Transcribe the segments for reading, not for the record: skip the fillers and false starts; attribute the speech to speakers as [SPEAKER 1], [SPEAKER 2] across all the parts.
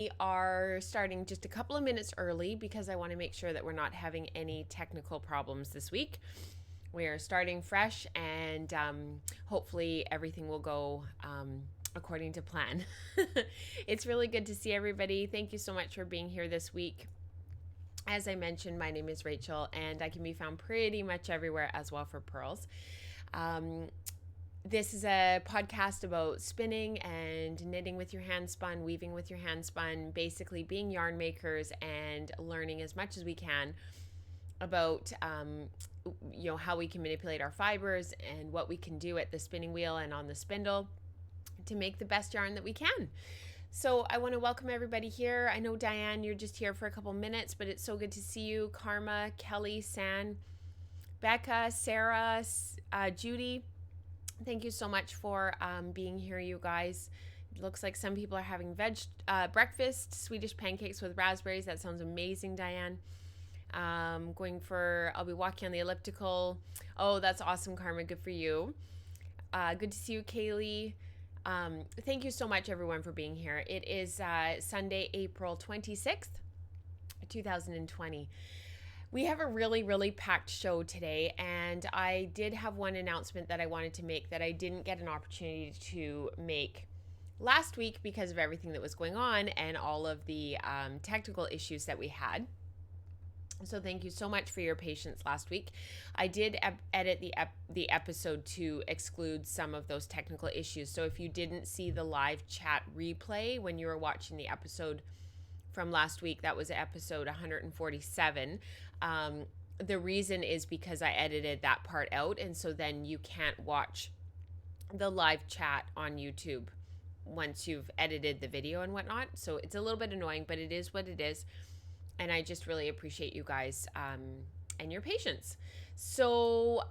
[SPEAKER 1] We are starting just a couple of minutes early because I want to make sure that we're not having any technical problems this week. We are starting fresh and hopefully everything will go according to plan. It's really good to see everybody. Thank you so much for being here this week. As I mentioned, my name is Rachel and I can be found pretty much everywhere as well for pearls. This is a podcast about spinning and knitting with your hand spun, weaving with your hand spun, basically being yarn makers and learning as much as we can about how we can manipulate our fibers and what we can do at the spinning wheel and on the spindle to make the best yarn that we can. So I want to welcome everybody here. I know, Diane, you're just here for a couple minutes, but it's so good to see you. Karma, Kelly, San, Becca, Sarah, Judy, thank you so much for being here, you guys. It looks like some people are having breakfast, Swedish pancakes with raspberries. That sounds amazing, Diane. I'll be walking on the elliptical. Oh, that's awesome, Karma. Good for you. Good to see you, Kaylee. Thank you so much, everyone, for being here. It is Sunday, April 26th, 2020. We have a really, really packed show today, and I did have one announcement that I wanted to make that I didn't get an opportunity to make last week because of everything that was going on and all of the technical issues that we had. So thank you so much for your patience last week. I did edit the episode to exclude some of those technical issues. So if you didn't see the live chat replay when you were watching the episode from last week, that was episode 147. The reason is because I edited that part out, and so then you can't watch the live chat on YouTube once you've edited the video and whatnot. So it's a little bit annoying, but it is what it is. And I just really appreciate you guys and your patience. So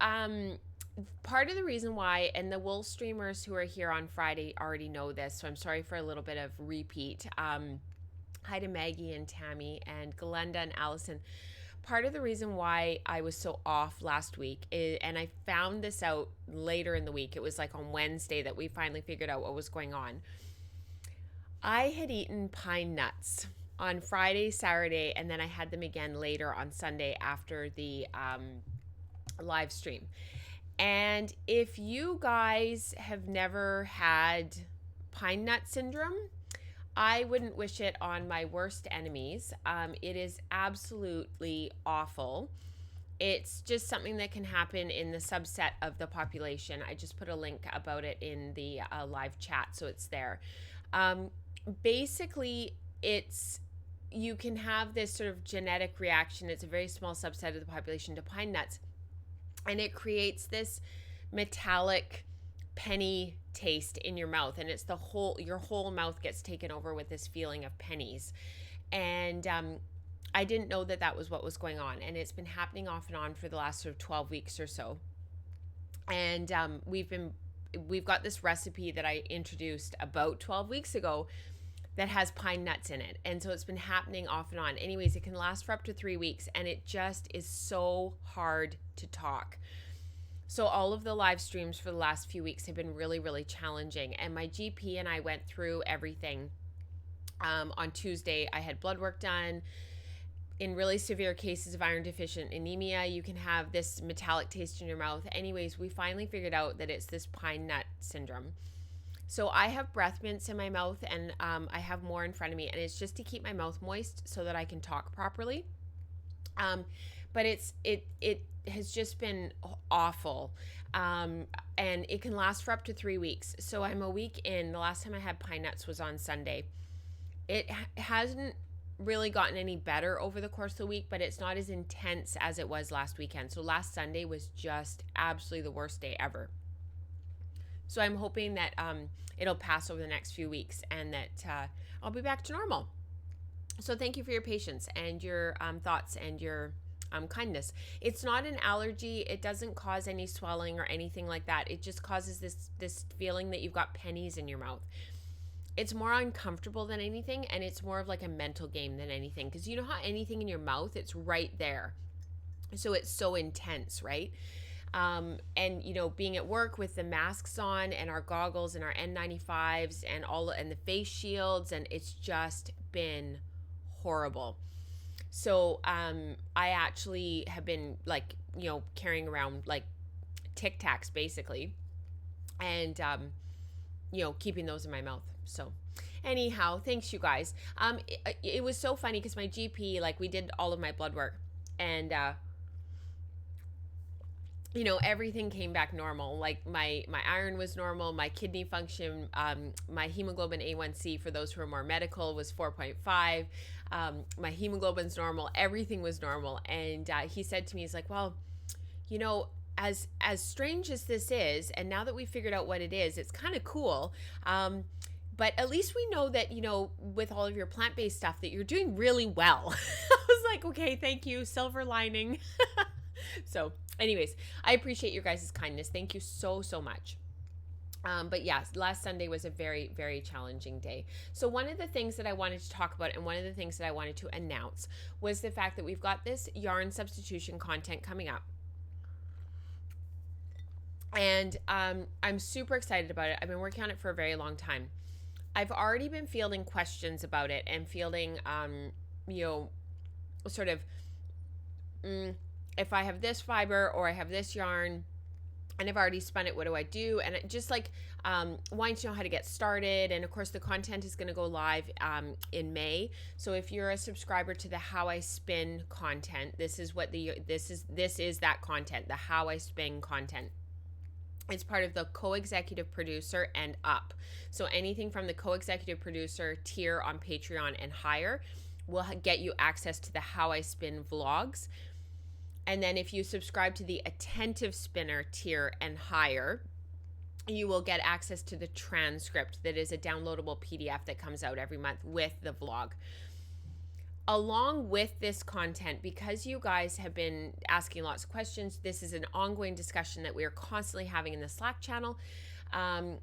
[SPEAKER 1] part of the reason why, and the wool streamers who are here on Friday already know this, so I'm sorry for a little bit of repeat. Hi to Maggie and Tammy and Glenda and Allison. Part of the reason why I was so off last week and I found this out later in the week, it was like on Wednesday that we finally figured out what was going on. I had eaten pine nuts on Friday, Saturday, and then I had them again later on Sunday after the live stream. And if you guys have never had pine nut syndrome, I wouldn't wish it on my worst enemies. It is absolutely awful. It's just something that can happen in the subset of the population. I just put a link about it in the live chat, so it's there. Basically, you can have this sort of genetic reaction. It's a very small subset of the population to pine nuts, and it creates this metallic penny taste in your mouth, and it's your whole mouth gets taken over with this feeling of pennies. And I didn't know that was what was going on, and it's been happening off and on for the last sort of 12 weeks or so. And we've got this recipe that I introduced about 12 weeks ago that has pine nuts in it, and so it's been happening off and on. Anyways, it can last for up to 3 weeks, and it just is so hard to talk. So all of the live streams for the last few weeks have been really, really challenging. And my GP and I went through everything. On Tuesday, I had blood work done. In really severe cases of iron deficient anemia, you can have this metallic taste in your mouth. Anyways, we finally figured out that it's this pine nut syndrome. So I have breath mints in my mouth, and I have more in front of me. And it's just to keep my mouth moist so that I can talk properly. But it has just been awful, and it can last for up to 3 weeks. So I'm a week in. The last time I had pine nuts was on Sunday. It hasn't really gotten any better over the course of the week, but it's not as intense as it was last weekend. So last Sunday was just absolutely the worst day ever. So I'm hoping that it'll pass over the next few weeks and that I'll be back to normal. So thank you for your patience and your thoughts and your kindness. It's not an allergy. It doesn't cause any swelling or anything like that. It just causes this feeling that you've got pennies in your mouth. It's more uncomfortable than anything, and it's more of like a mental game than anything, because you know how anything in your mouth, it's right there. So it's so intense, right? And you know, being at work with the masks on and our goggles and our N95s and the face shields, and it's just been horrible. So I actually have been like, carrying around like Tic Tacs basically, and keeping those in my mouth. So anyhow, thanks you guys. It was so funny because my GP, like, we did all of my blood work, and everything came back normal. Like my iron was normal, my kidney function, my hemoglobin A1C, for those who are more medical, was 4.5. My hemoglobin's normal, everything was normal. And he said to me, he's like, well, as strange as this is, and now that we figured out what it is, it's kind of cool. But at least we know that, with all of your plant-based stuff, that you're doing really well. I was like, okay, thank you, silver lining. So anyways, I appreciate your guys' kindness. Thank you so, so much. But yes, last Sunday was a very, very challenging day. So one of the things that I wanted to talk about, and one of the things that I wanted to announce, was the fact that we've got this yarn substitution content coming up. And I'm super excited about it. I've been working on it for a very long time. I've already been fielding questions about it and fielding, sort of, if I have this fiber or I have this yarn and I've already spun it, what do I do? And it just like wanting to know how to get started. And of course the content is going to go live in May. So if you're a subscriber to the How I Spin content, this is that content, the How I Spin content. It's part of the co-executive producer and up. So anything from the co-executive producer tier on Patreon and higher will get you access to the How I Spin vlogs. And then if you subscribe to the attentive spinner tier and higher, you will get access to the transcript that is a downloadable PDF that comes out every month with the vlog. Along with this content, because you guys have been asking lots of questions, this is an ongoing discussion that we are constantly having in the Slack channel. On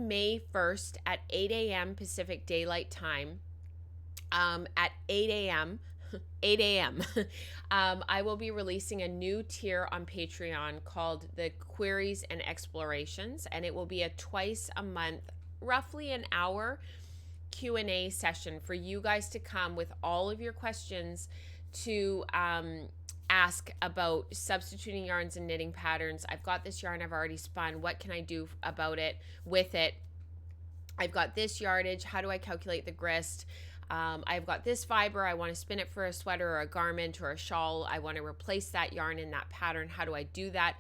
[SPEAKER 1] May 1st at 8 a.m. Pacific Daylight Time, at 8 a.m., I will be releasing a new tier on Patreon called the Queries and Explorations, and it will be a twice a month, roughly an hour Q&A session for you guys to come with all of your questions to ask about substituting yarns and knitting patterns. I've got this yarn I've already spun. What can I do about it, with it? I've got this yardage. How do I calculate the grist? I've got this fiber. I want to spin it for a sweater or a garment or a shawl. I want to replace that yarn in that pattern. How do I do that?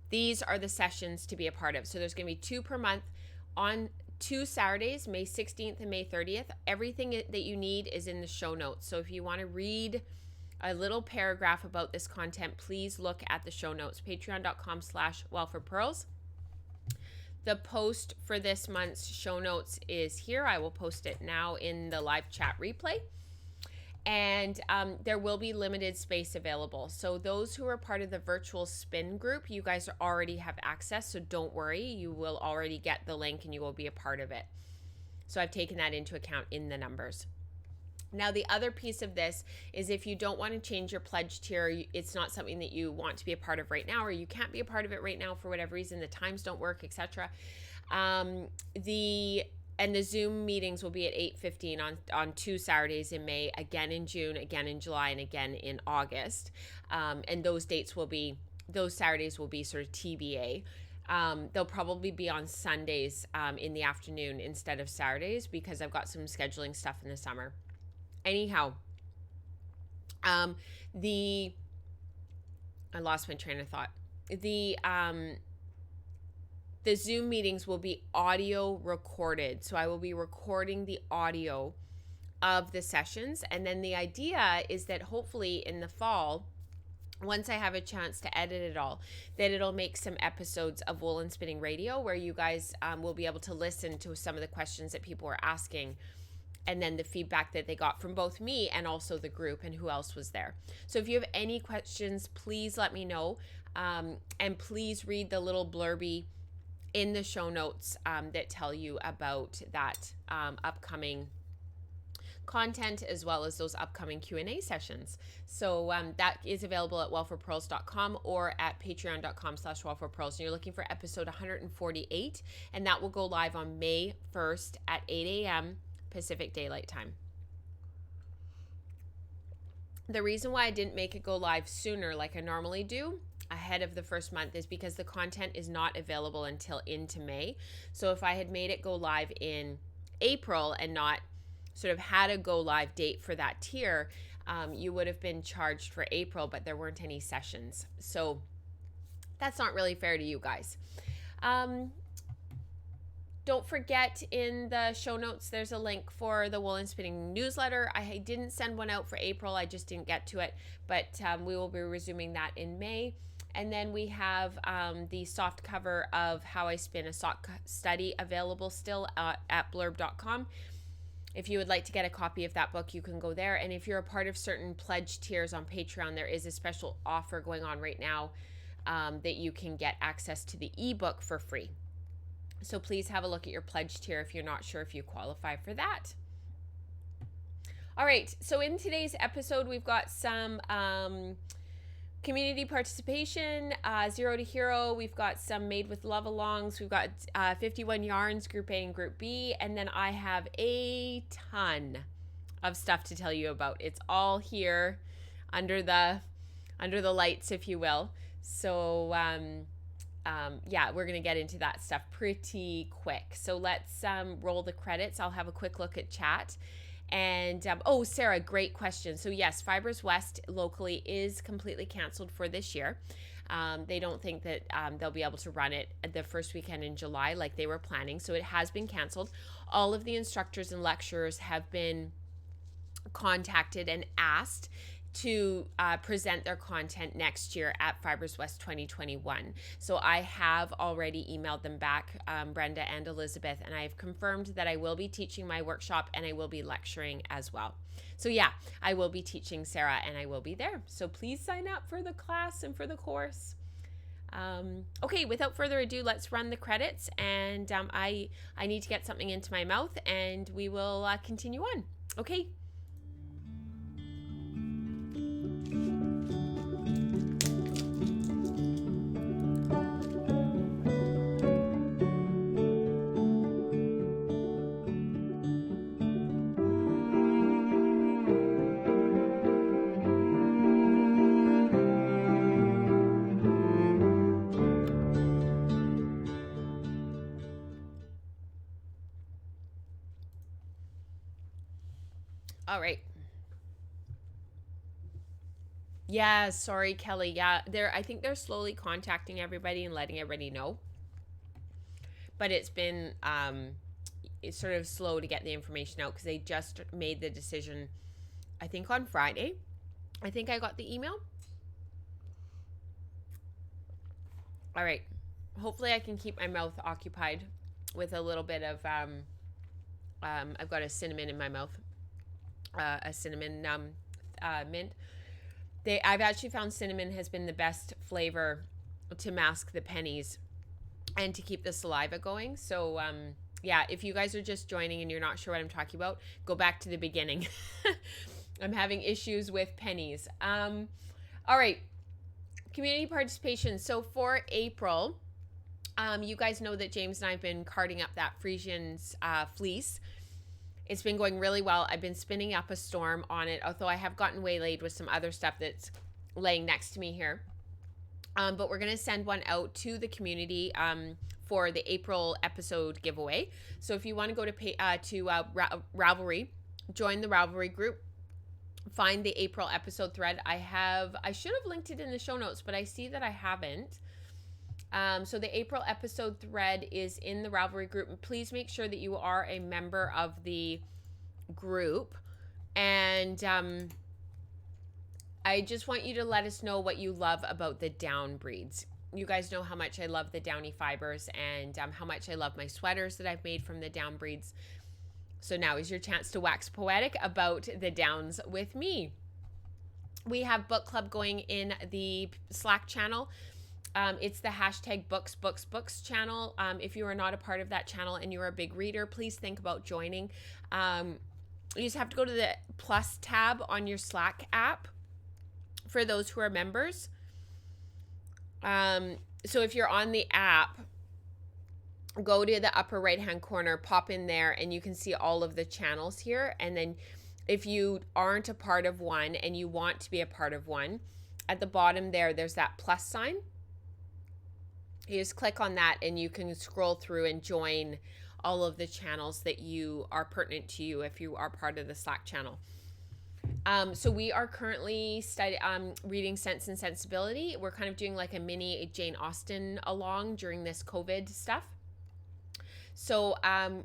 [SPEAKER 1] These are the sessions to be a part of. So there's going to be 2 per month on 2 Saturdays, May 16th and May 30th. Everything that you need is in the show notes. So if you want to read a little paragraph about this content, please look at the show notes, patreon.com/wellforpearls. The post for this month's show notes is here. I will post it now in the live chat replay. And there will be limited space available. So those who are part of the virtual spin group, you guys already have access. So don't worry, you will already get the link and you will be a part of it. So I've taken that into account in the numbers. Now, the other piece of this is if you don't want to change your pledge tier, it's not something that you want to be a part of right now, or you can't be a part of it right now for whatever reason, the times don't work, etc. The Zoom meetings will be at 8:15 on 2 Saturdays in May, again in June, again in July, and again in August. And those Saturdays will be sort of TBA. They'll probably be on Sundays in the afternoon instead of Saturdays because I've got some scheduling stuff in the summer. Anyhow, I lost my train of thought. The Zoom meetings will be audio recorded. So I will be recording the audio of the sessions. And then the idea is that hopefully in the fall, once I have a chance to edit it all, that it'll make some episodes of Wool and Spinning Radio where you guys will be able to listen to some of the questions that people were asking, and then the feedback that they got from both me and also the group and who else was there. So if you have any questions, please let me know. And please read the little blurby in the show notes that tell you about that upcoming content, as well as those upcoming Q&A sessions. So that is available at wellforpearls.com or at patreon.com/wellforpearls. And you're looking for episode 148, and that will go live on May 1st at 8 a.m. Pacific Daylight Time. The reason why I didn't make it go live sooner like I normally do ahead of the first month is because the content is not available until into May. So if I had made it go live in April and not sort of had a go live date for that tier, you would have been charged for April, but there weren't any sessions. So that's not really fair to you guys. Don't forget, in the show notes, there's a link for the Wool and Spinning newsletter. I didn't send one out for April. I just didn't get to it, but we will be resuming that in May. And then we have the soft cover of How I Spin a Sock Study available still at blurb.com. If you would like to get a copy of that book, you can go there. And if you're a part of certain pledge tiers on Patreon, there is a special offer going on right now that you can get access to the ebook for free. So please have a look at your pledge tier if you're not sure if you qualify for that. All right, so in today's episode, we've got some community participation, 0 to Hero. We've got some Made with Love alongs. We've got 51 yarns, Group A and Group B. And then I have a ton of stuff to tell you about. It's all here under the lights, if you will. So yeah, we're going to get into that stuff pretty quick. So let's roll the credits. I'll have a quick look at chat. And, oh, Sarah, great question. So yes, Fibers West locally is completely canceled for this year. They don't think that they'll be able to run it the first weekend in July like they were planning. So it has been canceled. All of the instructors and lecturers have been contacted and asked to present their content next year at Fibers West 2021. So I have already emailed them back, Brenda and Elizabeth, and I have confirmed that I will be teaching my workshop and I will be lecturing as well. So yeah, I will be teaching, Sarah, and I will be there. So please sign up for the class and for the course. Okay, without further ado, let's run the credits, and I need to get something into my mouth, and we will continue on. Okay. All right. Yeah, sorry, Kelly. Yeah, I think they're slowly contacting everybody and letting everybody know. But it's been it's sort of slow to get the information out because they just made the decision, I think, on Friday. I think I got the email. All right. Hopefully I can keep my mouth occupied with a little bit of I've got a cinnamon in my mouth. A cinnamon mint. I've actually found cinnamon has been the best flavor to mask the pennies and to keep the saliva going. So yeah, if you guys are just joining and you're not sure what I'm talking about, go back to the beginning. I'm having issues with pennies. All right, community participation. So for April, you guys know that James and I have been carding up that Frisian's fleece. It's been going really well. I've been spinning up a storm on it, although I have gotten waylaid with some other stuff that's laying next to me here. But we're going to send one out to the community for the April episode giveaway. So if you want to go to Ravelry, join the Ravelry group, find the April episode thread. I should have linked it in the show notes, but I see that I haven't. So the April episode thread is in the Ravelry group. Please make sure that you are a member of the group. And I just want you to let us know what you love about the down breeds. You guys know how much I love the downy fibers and how much I love my sweaters that I've made from the down breeds. So now is your chance to wax poetic about the downs with me. We have book club going in the Slack channel. It's the hashtag books channel. If you are not a part of that channel and you're a big reader, please think about joining. You just have to go to the plus tab on your Slack app for those who are members. So if you're on the app, go to the upper right hand corner, pop in there, and you can see all of the channels here. And then if you aren't a part of one and you want to be a part of one, at the bottom there's that plus sign. You just click on that and you can scroll through and join all of the channels that you are pertinent to you if you are part of the Slack channel. So we are currently reading Sense and Sensibility. We're kind of doing like a mini Jane Austen along during this COVID stuff. So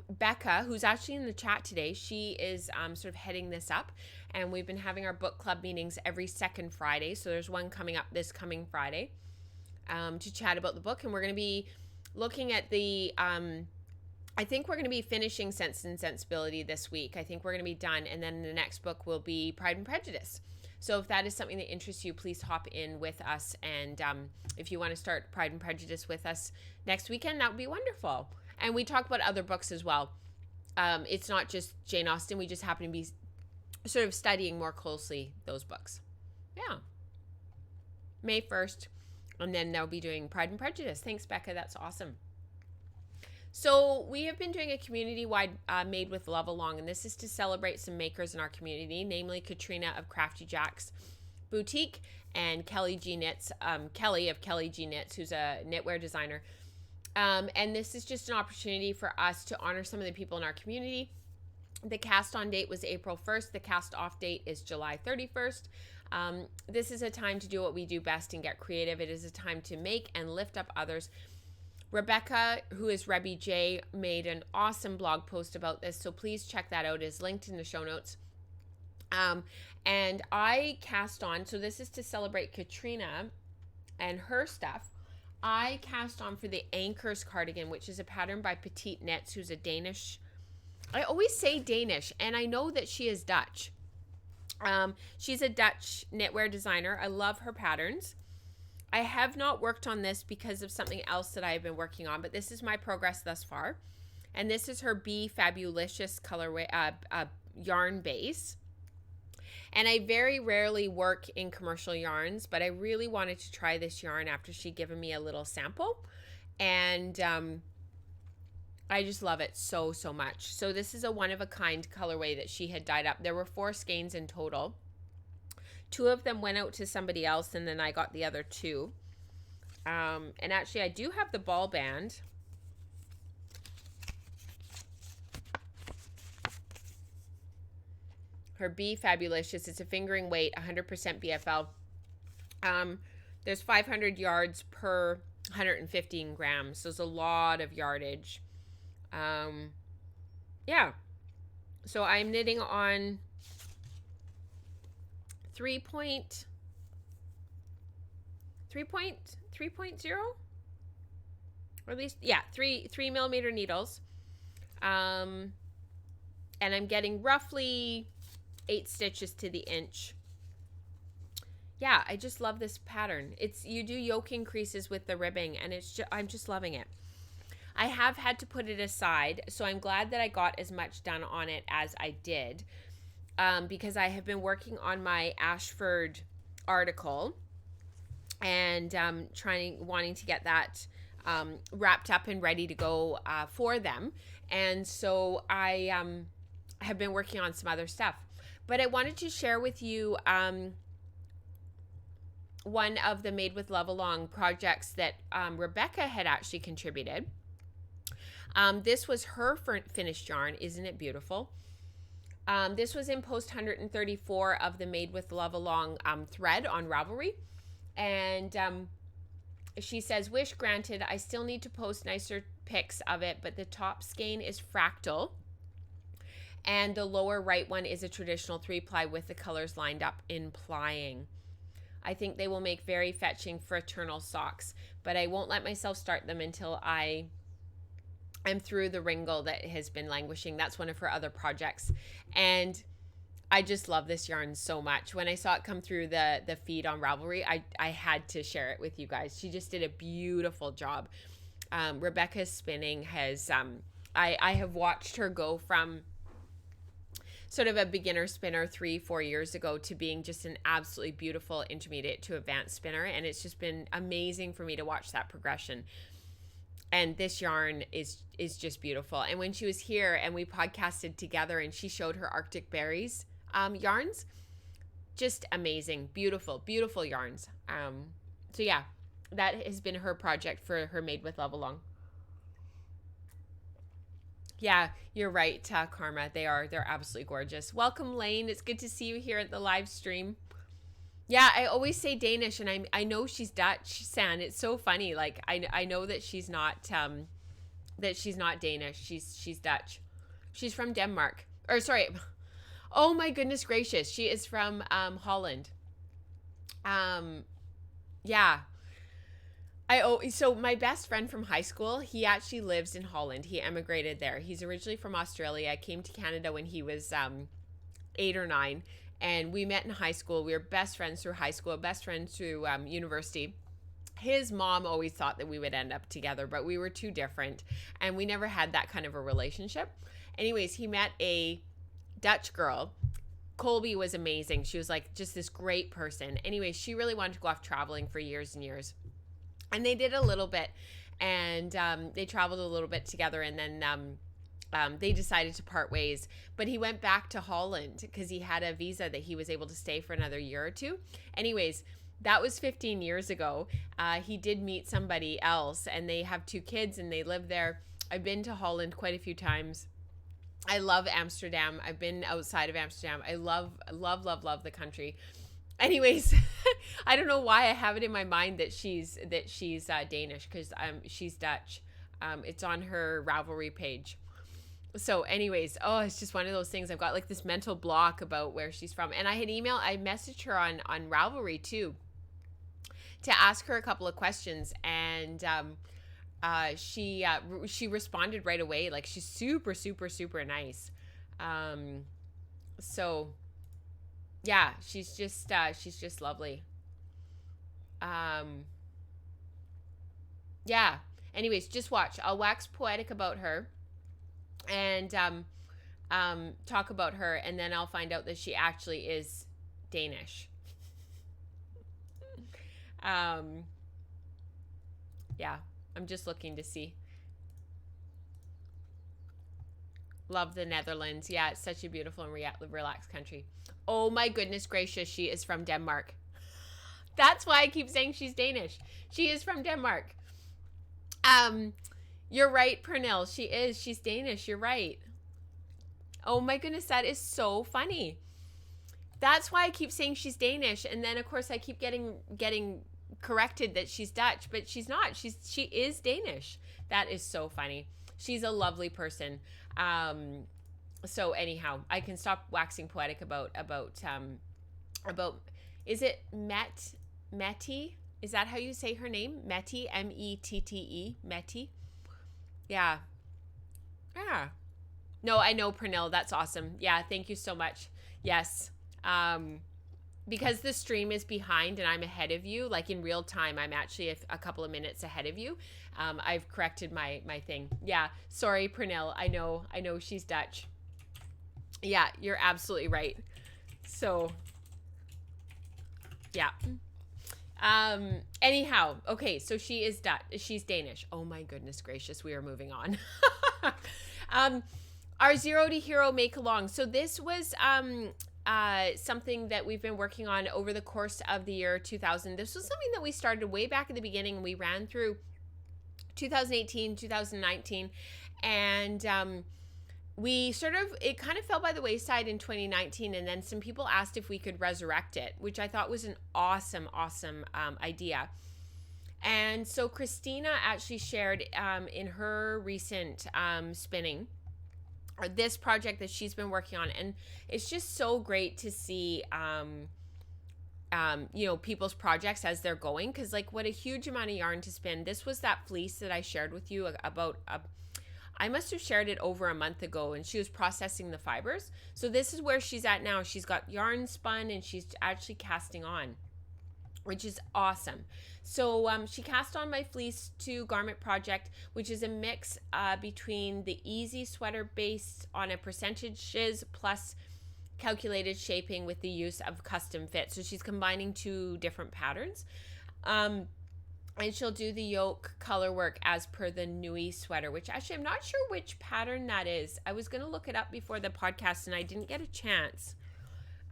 [SPEAKER 1] Becca, who's actually in the chat today, she is sort of heading this up. And we've been having our book club meetings every second Friday. So there's one coming up this coming Friday to chat about the book. And we're going to be looking at the... I think we're going to be finishing Sense and Sensibility this week. I think we're going to be done. And then the next book will be Pride and Prejudice. So if that is something that interests you, please hop in with us. And if you want to start Pride and Prejudice with us next weekend, that would be wonderful. And we talk about other books as well. It's not just Jane Austen. We just happen to be sort of studying more closely those books. Yeah. May 1st. And then they'll be doing Pride and Prejudice. Thanks, Becca. That's awesome. So we have been doing a community-wide Made with Love along, and this is to celebrate some makers in our community, namely Katrina of Crafty Jack's Boutique and Kelly G Knits, Kelly of Kelly G Knits, who's a knitwear designer. And this is just an opportunity for us to honor some of the people in our community. The cast-on date was April 1st. The cast-off date is July 31st. This is a time to do what we do best and get creative. It is a time to make and lift up others. Rebecca, who is Rebby J, made an awesome blog post about this, so please check that out. It's linked in the show notes. And I cast on, so this is to celebrate Katrina and her stuff. I cast on for the Anchors cardigan, which is a pattern by Petite Knits, who's a Danish. I always say Danish, and I know that she is Dutch. She's a Dutch knitwear designer. I love her patterns. I have not worked on this because of something else that I've been working on, but this is my progress thus far. And this is her Be Fabulicious colorway yarn base. And I very rarely work in commercial yarns, but I really wanted to try this yarn after she'd given me a little sample. And I just love it so, so much. So this is a one-of-a-kind colorway that she had dyed up. There were 4 skeins in total. 2 of them went out to somebody else, and then I got the other 2. And actually, I do have the ball band. Her Be Fabulicious. It's a fingering weight, 100% BFL. There's 500 yards per 115 grams. So it's a lot of yardage. Yeah. So I'm knitting on 3.0, or at least, yeah, 3 millimeter needles. And I'm getting roughly 8 stitches to the inch. Yeah, I just love this pattern. You do yoke increases with the ribbing, and I'm just loving it. I have had to put it aside, so I'm glad that I got as much done on it as I did. Because I have been working on my Ashford article and wanting to get that wrapped up and ready to go for them. And so I have been working on some other stuff. But I wanted to share with you one of the Made with Love Along projects that Rebecca had actually contributed. This was her finished yarn. Isn't it beautiful? This was in post 134 of the Made with Love Along thread on Ravelry. And she says, wish granted, I still need to post nicer pics of it, but the top skein is fractal. And the lower right one is a traditional 3-ply with the colors lined up in plying. I think they will make very fetching fraternal socks, but I won't let myself start them until I'm through the wrinkle that has been languishing. That's one of her other projects. And I just love this yarn so much. When I saw it come through the feed on Ravelry, I had to share it with you guys. She just did a beautiful job. Rebecca's spinning has, I have watched her go from sort of a beginner spinner 3-4 years ago to being just an absolutely beautiful intermediate to advanced spinner. And it's just been amazing for me to watch that progression. And this yarn is just beautiful. And when she was here and we podcasted together and she showed her Arctic berries yarns, just amazing, beautiful, beautiful yarns. So yeah, that has been her project for her Made with Love Along. Yeah, you're right, Karma. They're absolutely gorgeous. Welcome, Lane. It's good to see you here at the live stream. Yeah, I always say Danish, and I know she's Dutch, San. It's so funny. Like I know that she's not Danish. She's Dutch. She's from Denmark. Or sorry. Oh my goodness gracious. She is from Holland. Um yeah. So my best friend from high school, he actually lives in Holland. He emigrated there. He's originally from Australia. Came to Canada when he was 8 or 9, and we met in high school. We were best friends through high school, best friends through university. His mom always thought that we would end up together, but we were too different, and we never had that kind of a relationship. Anyways, he met a Dutch girl. Colby was amazing. She was like just this great person. Anyway, she really wanted to go off traveling for years and years. And they did a little bit, and they traveled a little bit together, and then they decided to part ways. But he went back to Holland because he had a visa that he was able to stay for another year or two. Anyways, that was 15 years ago. He did meet somebody else, and they have 2 kids, and they live there. I've been to Holland quite a few times. I love Amsterdam. I've been outside of Amsterdam. I love the country. Anyways, I don't know why I have it in my mind that she's Danish, because she's Dutch. It's on her Ravelry page. So anyways, it's just one of those things. I've got like this mental block about where she's from. And I messaged her on Ravelry too to ask her a couple of questions, and she responded right away. Like, she's super, super, super nice. So yeah, she's just lovely. Yeah. Anyways, just watch. I'll wax poetic about her and talk about her, and then I'll find out that she actually is Danish. Yeah, I'm just looking to see. Love the Netherlands. Yeah, it's such a beautiful and relaxed country. Oh my goodness gracious, she is from Denmark. That's why I keep saying she's Danish. She is from Denmark. You're right, Pernille. She is. She's Danish. You're right. Oh my goodness, that is so funny. That's why I keep saying she's Danish, and then of course I keep getting corrected that she's Dutch, but she's not. She is Danish. That is so funny. She's a lovely person. So anyhow, I can stop waxing poetic about is it Mette? Is that how you say her name? Mette, Mette, Mette. Yeah. Yeah. No, I know, Pernille. That's awesome. Yeah, thank you so much. Yes. Because the stream is behind and I'm ahead of you, like in real time, I'm actually a couple of minutes ahead of you. I've corrected my thing. Yeah, sorry, Pernille. I know she's Dutch. Yeah, you're absolutely right. So, yeah. Anyhow, okay, so she is Dutch. She's Danish. Oh my goodness gracious, we are moving on. Our Zero to Hero make along. So this was something that we've been working on over the course of the year 2000. This was something that we started way back at the beginning, and we ran through 2018, 2019, and it kind of fell by the wayside in 2019, and then some people asked if we could resurrect it, which I thought was an awesome idea. And so Christina actually shared in her recent spinning this project that she's been working on, and it's just so great to see people's projects as they're going, because like, what a huge amount of yarn to spin. This was that fleece that I shared with you about I must have shared it over a month ago, and she was processing the fibers. So this is where she's at now. She's got yarn spun and she's actually casting on, which is awesome. So she cast on my Fleece 2 garment project, which is a mix between the easy sweater based on a percentages plus calculated shaping with the use of custom fit. So she's combining 2 different patterns. And she'll do the yoke color work as per the Nui sweater, which actually I'm not sure which pattern that is. I was going to look it up before the podcast and I didn't get a chance.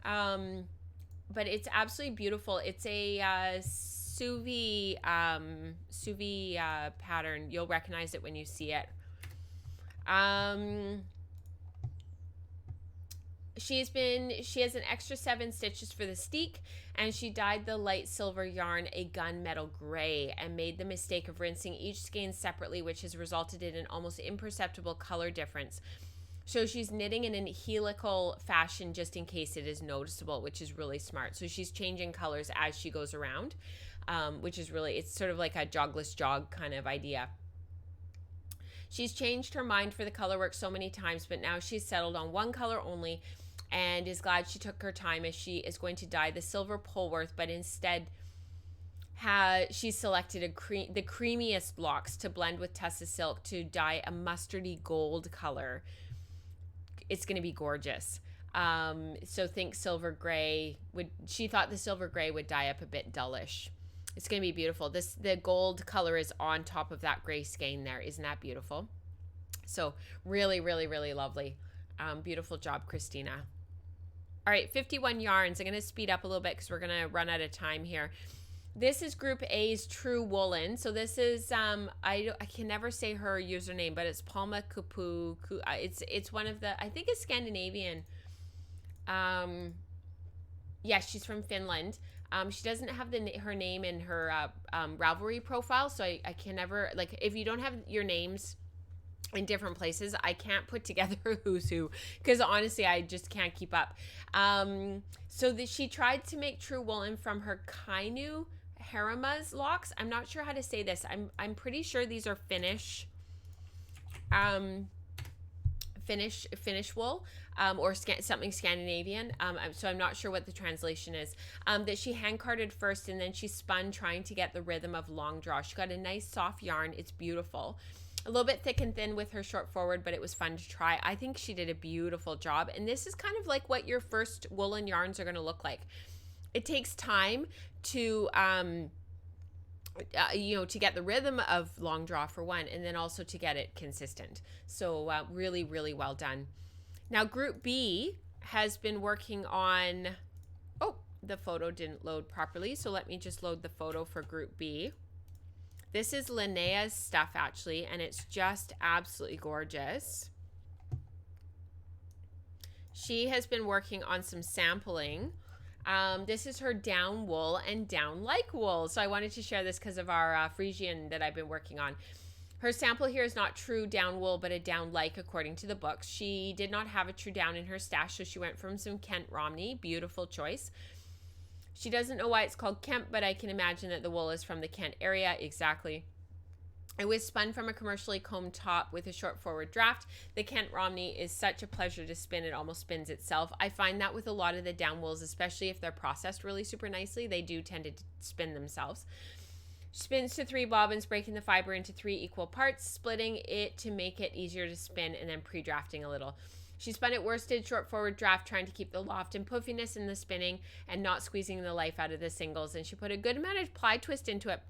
[SPEAKER 1] But it's absolutely beautiful. It's a Suvi pattern. You'll recognize it when you see it. She has an extra 7 stitches for the steek, and she dyed the light silver yarn a gunmetal gray and made the mistake of rinsing each skein separately, which has resulted in an almost imperceptible color difference. So she's knitting in a helical fashion just in case it is noticeable, which is really smart. So she's changing colors as she goes around, which is really, it's sort of like a jogless jog kind of idea. She's changed her mind for the color work so many times, but now she's settled on one color only and is glad she took her time, as she is going to dye the silver Polworth, but instead she selected the creamiest locks to blend with Tessa silk to dye a mustardy gold color. It's going to be gorgeous. So think silver gray. She thought the silver gray would dye up a bit dullish. It's going to be beautiful. The gold color is on top of that gray skein there. Isn't that beautiful? So really, really, really lovely. Beautiful job, Christina. All right, 51 yarns. I'm going to speed up a little bit because we're going to run out of time here. This is Group A's True Woolen. So this is, I can never say her username, but it's Palma Kupu. It's one of the, I think it's Scandinavian. Yeah, she's from Finland. She doesn't have her name in her Ravelry profile, so I can never, like, if you don't have your names in different places, I can't put together who's who, because honestly I just can't keep up. So she tried to make True Woolen from her Kainu Harima's locks. I'm not sure how to say this. I'm pretty sure these are Finnish wool, or something Scandinavian. So I'm not sure what the translation is. That she hand carded first, and then she spun trying to get the rhythm of long draw. She got a nice soft yarn. It's beautiful. A little bit thick and thin with her short forward, but it was fun to try. I think she did a beautiful job. And this is kind of like what your first woolen yarns are going to look like. It takes time to to get the rhythm of long draw for one, and then also to get it consistent. So really, really well done. Now Group B has been working on, the photo didn't load properly, so let me just load the photo for Group B. This is Linnea's stuff actually, and it's just absolutely gorgeous. She has been working on some sampling. This is her down wool and down like wool. So I wanted to share this because of our Frisian that I've been working on. Her sample here is not true down wool, but a down like according to the books. She did not have a true down in her stash, so she went from some Kent Romney. Beautiful choice. She doesn't know why it's called Kent, but I can imagine that the wool is from the Kent area. Exactly. It was spun from a commercially combed top with a short forward draft. The Kent Romney is such a pleasure to spin. It almost spins itself. I find that with a lot of the down wools, especially if they're processed really super nicely, they do tend to spin themselves. She spins to 3 bobbins, breaking the fiber into 3 equal parts, splitting it to make it easier to spin, and then pre-drafting a little. She spun it worsted short forward draft, trying to keep the loft and puffiness in the spinning and not squeezing the life out of the singles. And she put a good amount of ply twist into it.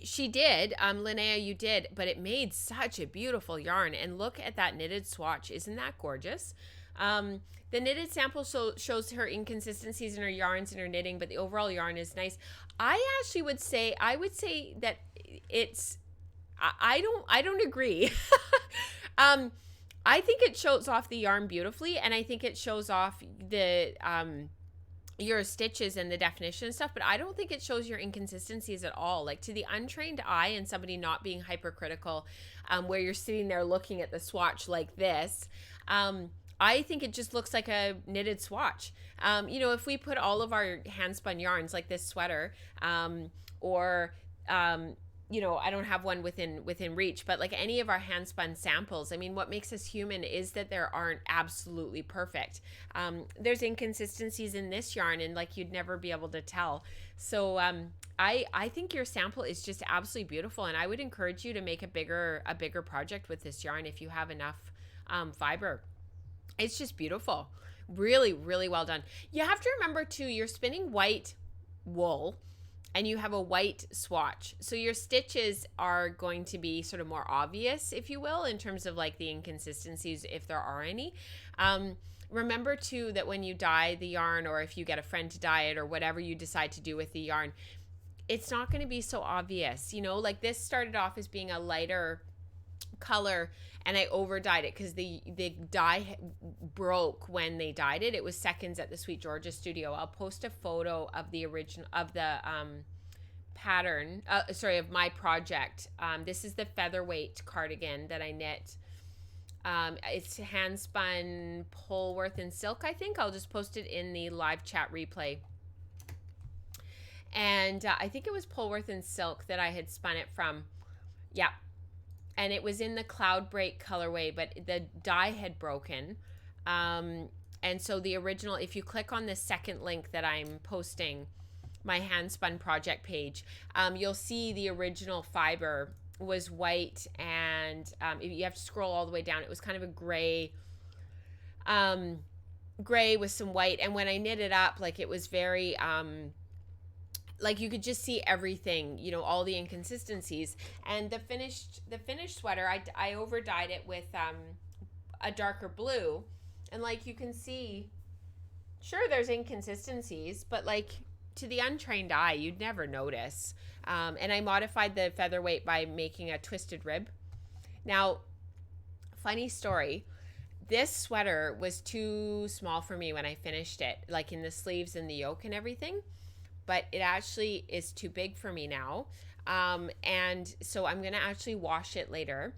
[SPEAKER 1] She did, Linnea, you did, but it made such a beautiful yarn. And look at that knitted swatch. Isn't that gorgeous? The knitted sample shows her inconsistencies in her yarns and her knitting, but the overall yarn is nice. I would say that it's, I don't agree. I think it shows off the yarn beautifully, and I think it shows off the your stitches and the definition and stuff, but I don't think it shows your inconsistencies at all. Like, to the untrained eye and somebody not being hypercritical, where you're sitting there looking at the swatch like this, I think it just looks like a knitted swatch. If we put all of our hand spun yarns like this sweater, I don't have one within reach, but like any of our hand spun samples, I mean, what makes us human is that there aren't absolutely perfect. There's inconsistencies in this yarn, and like you'd never be able to tell. So I think your sample is just absolutely beautiful, and I would encourage you to make a bigger project with this yarn if you have enough fiber. It's just beautiful. Really, really well done. You have to remember too, you're spinning white wool. and you have a white swatch. So your stitches are going to be sort of more obvious, if you will, in terms of like the inconsistencies, if there are any. Remember too that when you dye the yarn, or if you get a friend to dye it, or whatever you decide to do with the yarn, it's not going to be so obvious. Like this started off as being a lighter color, and I over dyed it because the dye broke when they dyed it. It was seconds at the Sweet Georgia studio. I'll post a photo of the original of the pattern, of my project. This is the featherweight cardigan that I knit. It's hand spun Polworth and silk, I think. I'll just post it in the live chat replay. And I think it was Polworth and silk that I had spun it from. Yeah. And it was in the Cloud Break colorway, but the dye had broken. And so the original, if you click on the second link that I'm posting, my hand spun project page, you'll see the original fiber was white, and you have to scroll all the way down. It was kind of a gray with some white. And when I knit it up, like it was very, like you could just see everything, all the inconsistencies. And the finished sweater, I over dyed it with a darker blue, and like you can see, sure, there's inconsistencies, but like to the untrained eye, you'd never notice. And I modified the featherweight by making a twisted rib. Now, funny story, this sweater was too small for me when I finished it, like in the sleeves and the yoke and everything. But it actually is too big for me now. And so I'm going to actually wash it later,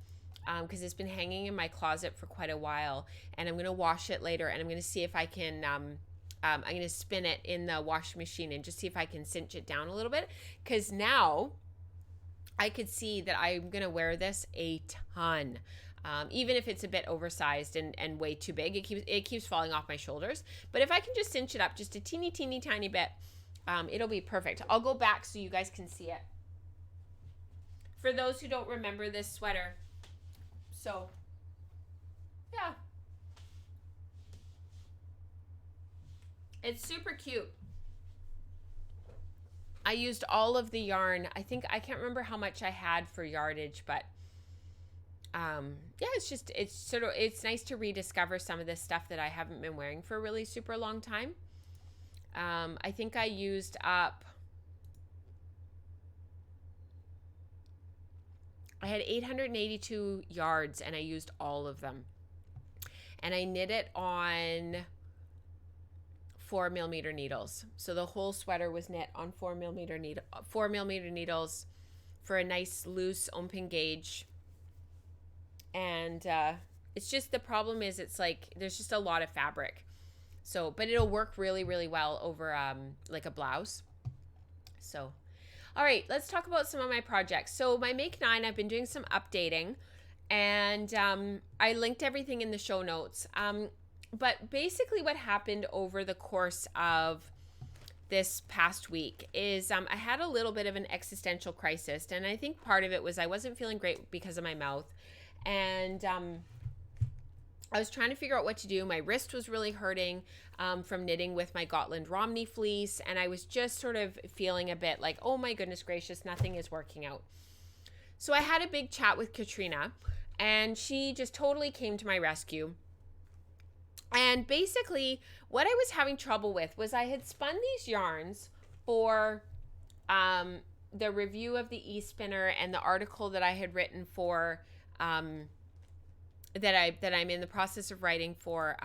[SPEAKER 1] because it's been hanging in my closet for quite a while. And I'm going to wash it later, and I'm going to see if I can, I'm going to spin it in the washing machine and just see if I can cinch it down a little bit. Because now I could see that I'm going to wear this a ton. Even if it's a bit oversized and way too big, it keeps falling off my shoulders. But if I can just cinch it up just a teeny tiny bit, it'll be perfect. I'll go back so you guys can see it. For those who don't remember this sweater. So, yeah. It's super cute. I used all of the yarn. I can't remember how much I had for yardage, but yeah, it's nice to rediscover some of this stuff that I haven't been wearing for a really super long time. I think I used up, I had 882 yards, and I used all of them. And I knit it on 4mm needles. So the whole sweater was knit on 4mm needles for a nice loose open gauge. And it's just, the problem is it's like there's just a lot of fabric. So, but it'll work really, really well over like a blouse. So, all right, let's talk about some of my projects. So my Make 9, I've been doing some updating, and I linked everything in the show notes. But basically what happened over the course of this past week is I had a little bit of an existential crisis, and I think part of it was I wasn't feeling great because of my mouth, and I was trying to figure out what to do. My wrist was really hurting from knitting with my Gotland Romney fleece, and I was just sort of feeling a bit like, oh my goodness gracious, nothing is working out. So I had a big chat with Katrina, and she just totally came to my rescue. And basically what I was having trouble with was I had spun these yarns for the review of the eSpinner and the article that I had written for that I'm in the process of writing for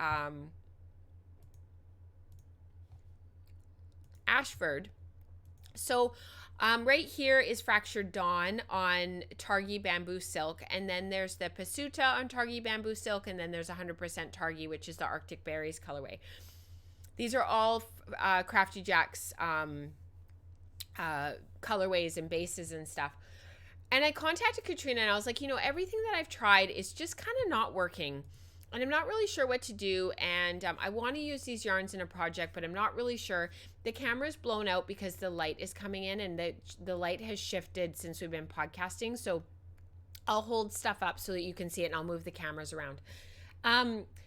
[SPEAKER 1] Ashford. So right here is Fractured Dawn on Targhee Bamboo Silk, and then there's the Pasuta on Targhee Bamboo Silk, and then there's 100% Targhee, which is the Arctic Berries colorway. These are all Crafty Jack's colorways and bases and stuff. And I contacted Katrina, and I was like, everything that I've tried is just kind of not working. And I'm not really sure what to do, and I want to use these yarns in a project, but I'm not really sure. The camera's blown out because the light is coming in, and the light has shifted since we've been podcasting, so I'll hold stuff up so that you can see it, and I'll move the cameras around.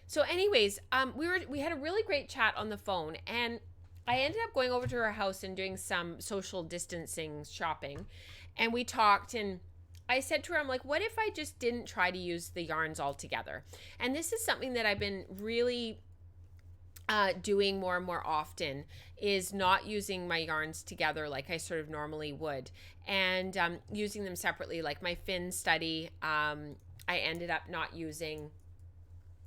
[SPEAKER 1] So anyways, we had a really great chat on the phone, and I ended up going over to her house and doing some social distancing shopping. And we talked, and I said to her, I'm like, what if I just didn't try to use the yarns altogether? And this is something that I've been really doing more and more often, is not using my yarns together like I sort of normally would, and using them separately. Like my fin study, I ended up not using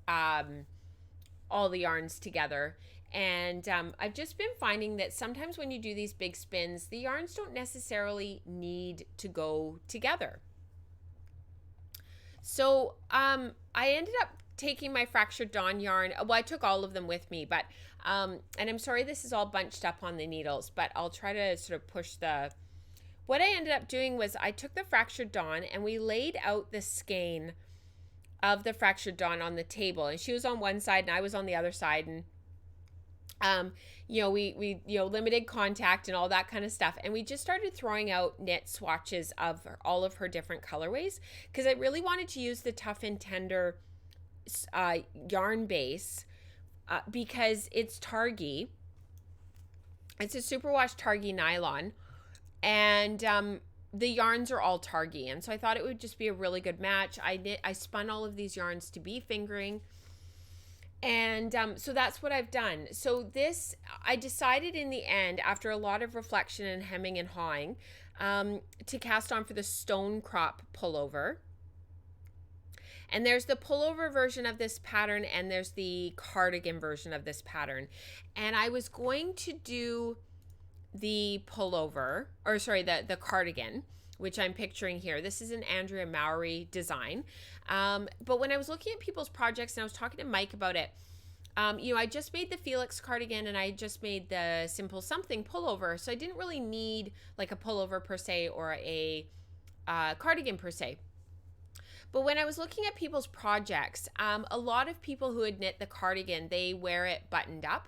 [SPEAKER 1] all the yarns together. And I've just been finding that sometimes when you do these big spins, the yarns don't necessarily need to go together. So I ended up taking my fractured dawn yarn. Well, I took all of them with me, but and I'm sorry this is all bunched up on the needles, but I'll try to sort of push the. What I ended up doing was I took the fractured dawn and we laid out the skein of the fractured dawn on the table, and she was on one side and I was on the other side, and we limited contact and all that kind of stuff. And we just started throwing out knit swatches of all of her different colorways, because I really wanted to use the Tough and Tender yarn base because it's Targhee. It's a superwash Targhee nylon, and the yarns are all Targhee. And so I thought it would just be a really good match. I spun all of these yarns to be fingering. And so that's what I've done. So this, I decided in the end, after a lot of reflection and hemming and hawing, to cast on for the Stonecrop pullover. And there's the pullover version of this pattern, and there's the cardigan version of this pattern. And I was going to do the pullover, or sorry, the cardigan, which I'm picturing here. This is an Andrea Mowry design. But when I was looking at people's projects and I was talking to Mike about it, I just made the Felix cardigan and I just made the Simple Something pullover. So I didn't really need like a pullover per se or a cardigan per se. But when I was looking at people's projects, a lot of people who had knit the cardigan, they wear it buttoned up.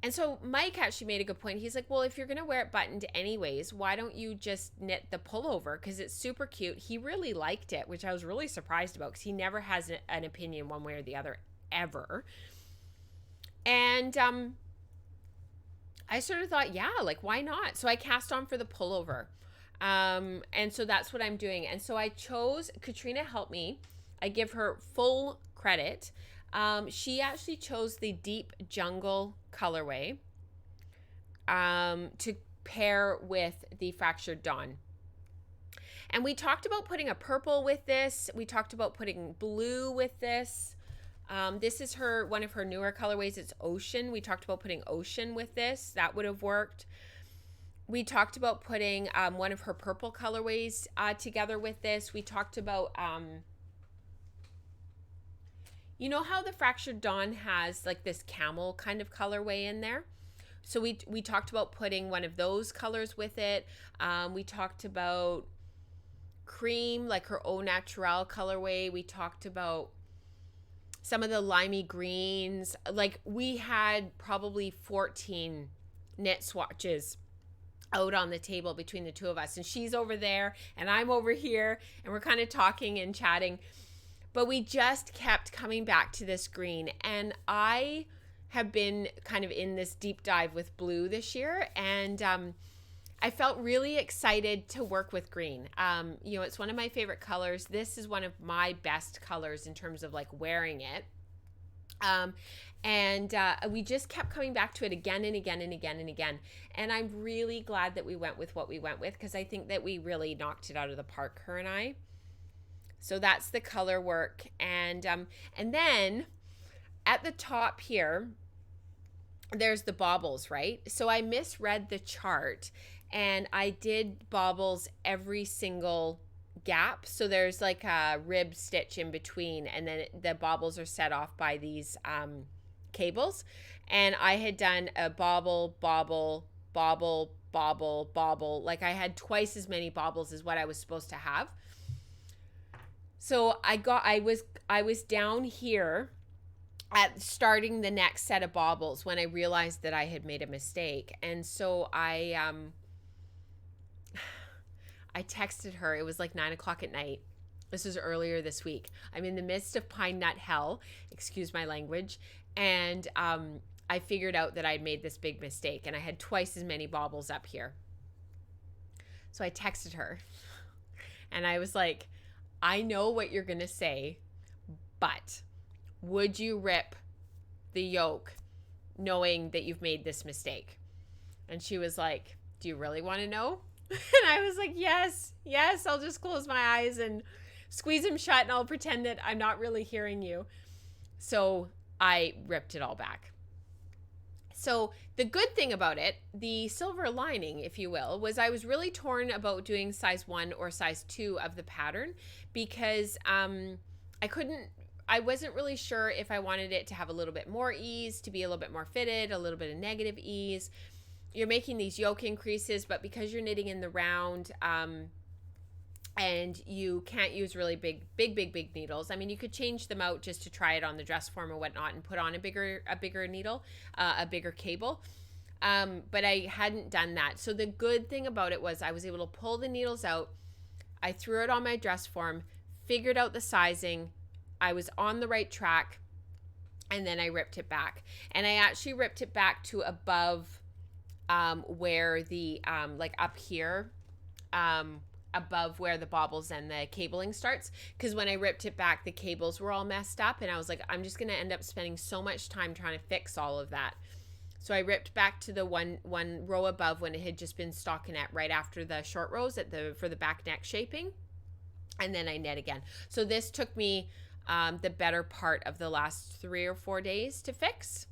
[SPEAKER 1] And so Mike actually made a good point. He's like, well, if you're going to wear it buttoned anyways, why don't you just knit the pullover? Because it's super cute. He really liked it, which I was really surprised about, because he never has an opinion one way or the other, ever. And I sort of thought, yeah, like, why not? So I cast on for the pullover. And so that's what I'm doing. And so I chose, Katrina helped me. I give her full credit. She actually chose the deep jungle colorway to pair with the fractured dawn. And we talked about putting a purple with this. We talked about putting blue with this. This is one of her newer colorways. It's ocean. We talked about putting ocean with this. That would have worked. We talked about putting one of her purple colorways together with this. We talked about you know how the fractured dawn has like this camel kind of colorway in there? So we talked about putting one of those colors with it. We talked about cream, like her au naturel colorway. We talked about some of the limey greens. Like we had probably 14 knit swatches out on the table between the two of us. And she's over there and I'm over here, and we're kind of talking and chatting. But we just kept coming back to this green. And I have been kind of in this deep dive with blue this year. And I felt really excited to work with green. It's one of my favorite colors. This is one of my best colors in terms of like wearing it. And we just kept coming back to it again and again and again and again. And I'm really glad that we went with what we went with, because I think that we really knocked it out of the park, her and I. So that's the color work. And then at the top here, there's the baubles, right? So I misread the chart and I did baubles every single gap. So there's like a rib stitch in between, and then the baubles are set off by these cables. And I had done a bauble, bauble, bauble, bauble, bauble. Like I had twice as many baubles as what I was supposed to have. So I was down here at starting the next set of baubles when I realized that I had made a mistake. And so I texted her. It was like 9:00 at night. This was earlier this week. I'm in the midst of pine nut hell, excuse my language. And I figured out that I'd made this big mistake and I had twice as many baubles up here. So I texted her and I was like, I know what you're going to say, but would you rip the yoke knowing that you've made this mistake? And she was like, do you really want to know? And I was like, yes, I'll just close my eyes and squeeze them shut and I'll pretend that I'm not really hearing you. So I ripped it all back. So the good thing about it, the silver lining, if you will, was I was really torn about doing size 1 or size 2 of the pattern because I wasn't really sure if I wanted it to have a little bit more ease, to be a little bit more fitted, a little bit of negative ease. You're making these yoke increases, but because you're knitting in the round, and you can't use really big needles. I mean, you could change them out just to try it on the dress form or whatnot and put on a bigger needle, a bigger cable. But I hadn't done that. So the good thing about it was I was able to pull the needles out. I threw it on my dress form, figured out the sizing. I was on the right track, and then I ripped it back. And I actually ripped it back to above where the, like up here, above where the baubles and the cabling starts, because when I ripped it back, the cables were all messed up, and I was like, I'm just going to end up spending so much time trying to fix all of that. So I ripped back to the one row above when it had just been stockinette right after the short rows for the back neck shaping, and then I knit again. So this took me the better part of the last 3 or 4 days to fix,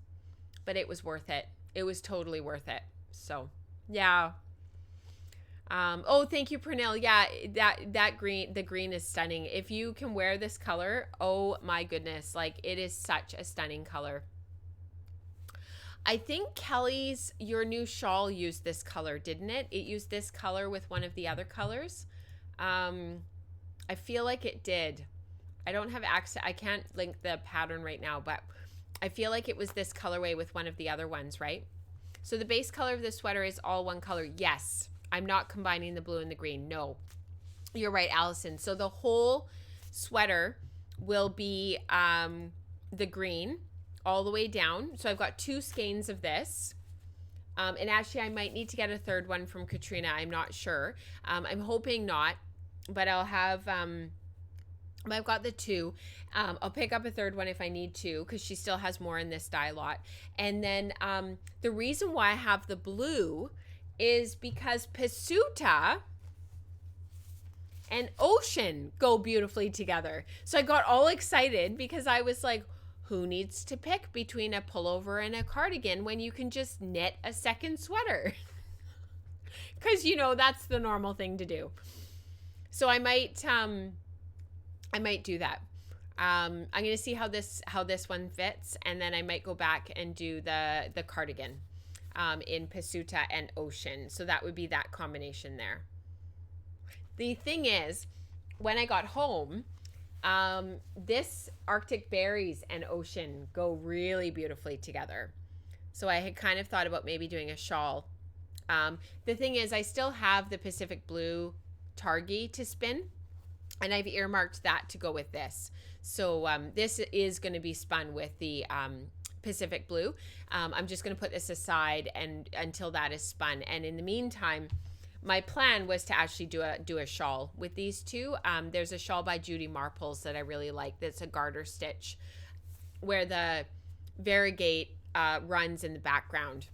[SPEAKER 1] but it was worth it. It was totally worth it. So yeah. Oh, thank you, Pernell. Yeah, that green, the green is stunning. If you can wear this color, oh my goodness, like it is such a stunning color. I think Kelly's, your new shawl used this color, didn't it? It used this color with one of the other colors. I feel like it did. I don't have access. I can't link the pattern right now, but I feel like it was this colorway with one of the other ones, right? So the base color of the sweater is all one color. Yes. I'm not combining the blue and the green. No, you're right, Allison. So the whole sweater will be the green all the way down. So I've got 2 skeins of this. And actually I might need to get a third one from Katrina. I'm not sure. I'm hoping not, but I'll have, I've got the 2. I'll pick up a third one if I need to, because she still has more in this dye lot. And then the reason why I have the blue is because Pasuta and Ocean go beautifully together. So I got all excited because I was like, who needs to pick between a pullover and a cardigan when you can just knit a second sweater? Because, you know, that's the normal thing to do. So I might do that. I'm going to see how this one fits, and then I might go back and do the cardigan. In Pasuta and Ocean. So that would be that combination there. The thing is, when I got home, this Arctic Berries and Ocean go really beautifully together. So I had kind of thought about maybe doing a shawl. The thing is, I still have the Pacific Blue Targhee to spin, and I've earmarked that to go with this. So this is going to be spun with the Pacific Blue. I'm just going to put this aside and until that is spun. And in the meantime, my plan was to actually do a shawl with these 2. There's a shawl by Judy Marples that I really like. That's a garter stitch where the variegate runs in the background.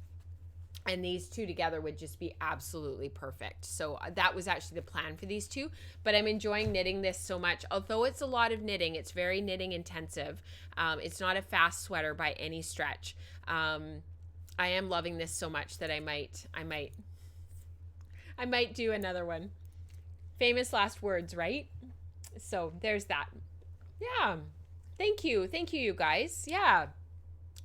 [SPEAKER 1] And these 2 together would just be absolutely perfect. So that was actually the plan for these 2. But I'm enjoying knitting this so much. Although it's a lot of knitting, it's very knitting intensive. It's not a fast sweater by any stretch. I am loving this so much that I might do another one. Famous last words, right? So there's that. Yeah. Thank you, you guys. Yeah.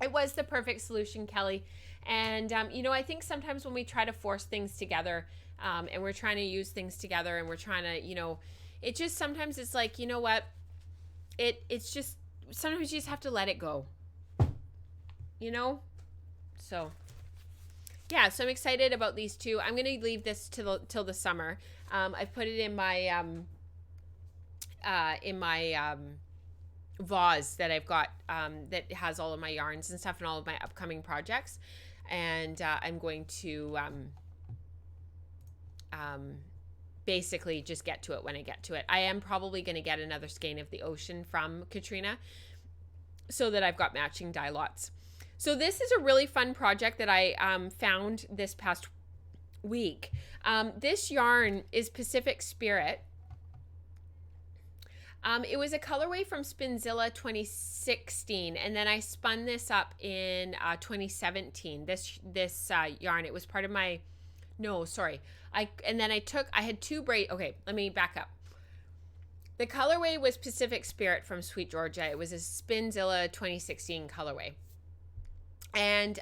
[SPEAKER 1] It was the perfect solution, Kelly. And, you know, I think sometimes when we try to force things together, and we're trying to use things together and we're trying to, you know, it just, sometimes it's like, you know what, it's just, sometimes you just have to let it go, you know? So yeah, so I'm excited about these 2. I'm going to leave this till the summer. I've put it in my vase that I've got that has all of my yarns and stuff and all of my upcoming projects. And I'm going to basically just get to it when I get to it. I am probably going to get another skein of the ocean from Katrina so that I've got matching dye lots. So this is a really fun project that I found this past week. This yarn is Pacific Spirit. It was a colorway from Spinzilla 2016, and then I spun this up in 2017. This yarn, it was part of my, no, sorry. I had two braid. Okay, let me back up. The colorway was Pacific Spirit from Sweet Georgia. It was a Spinzilla 2016 colorway. And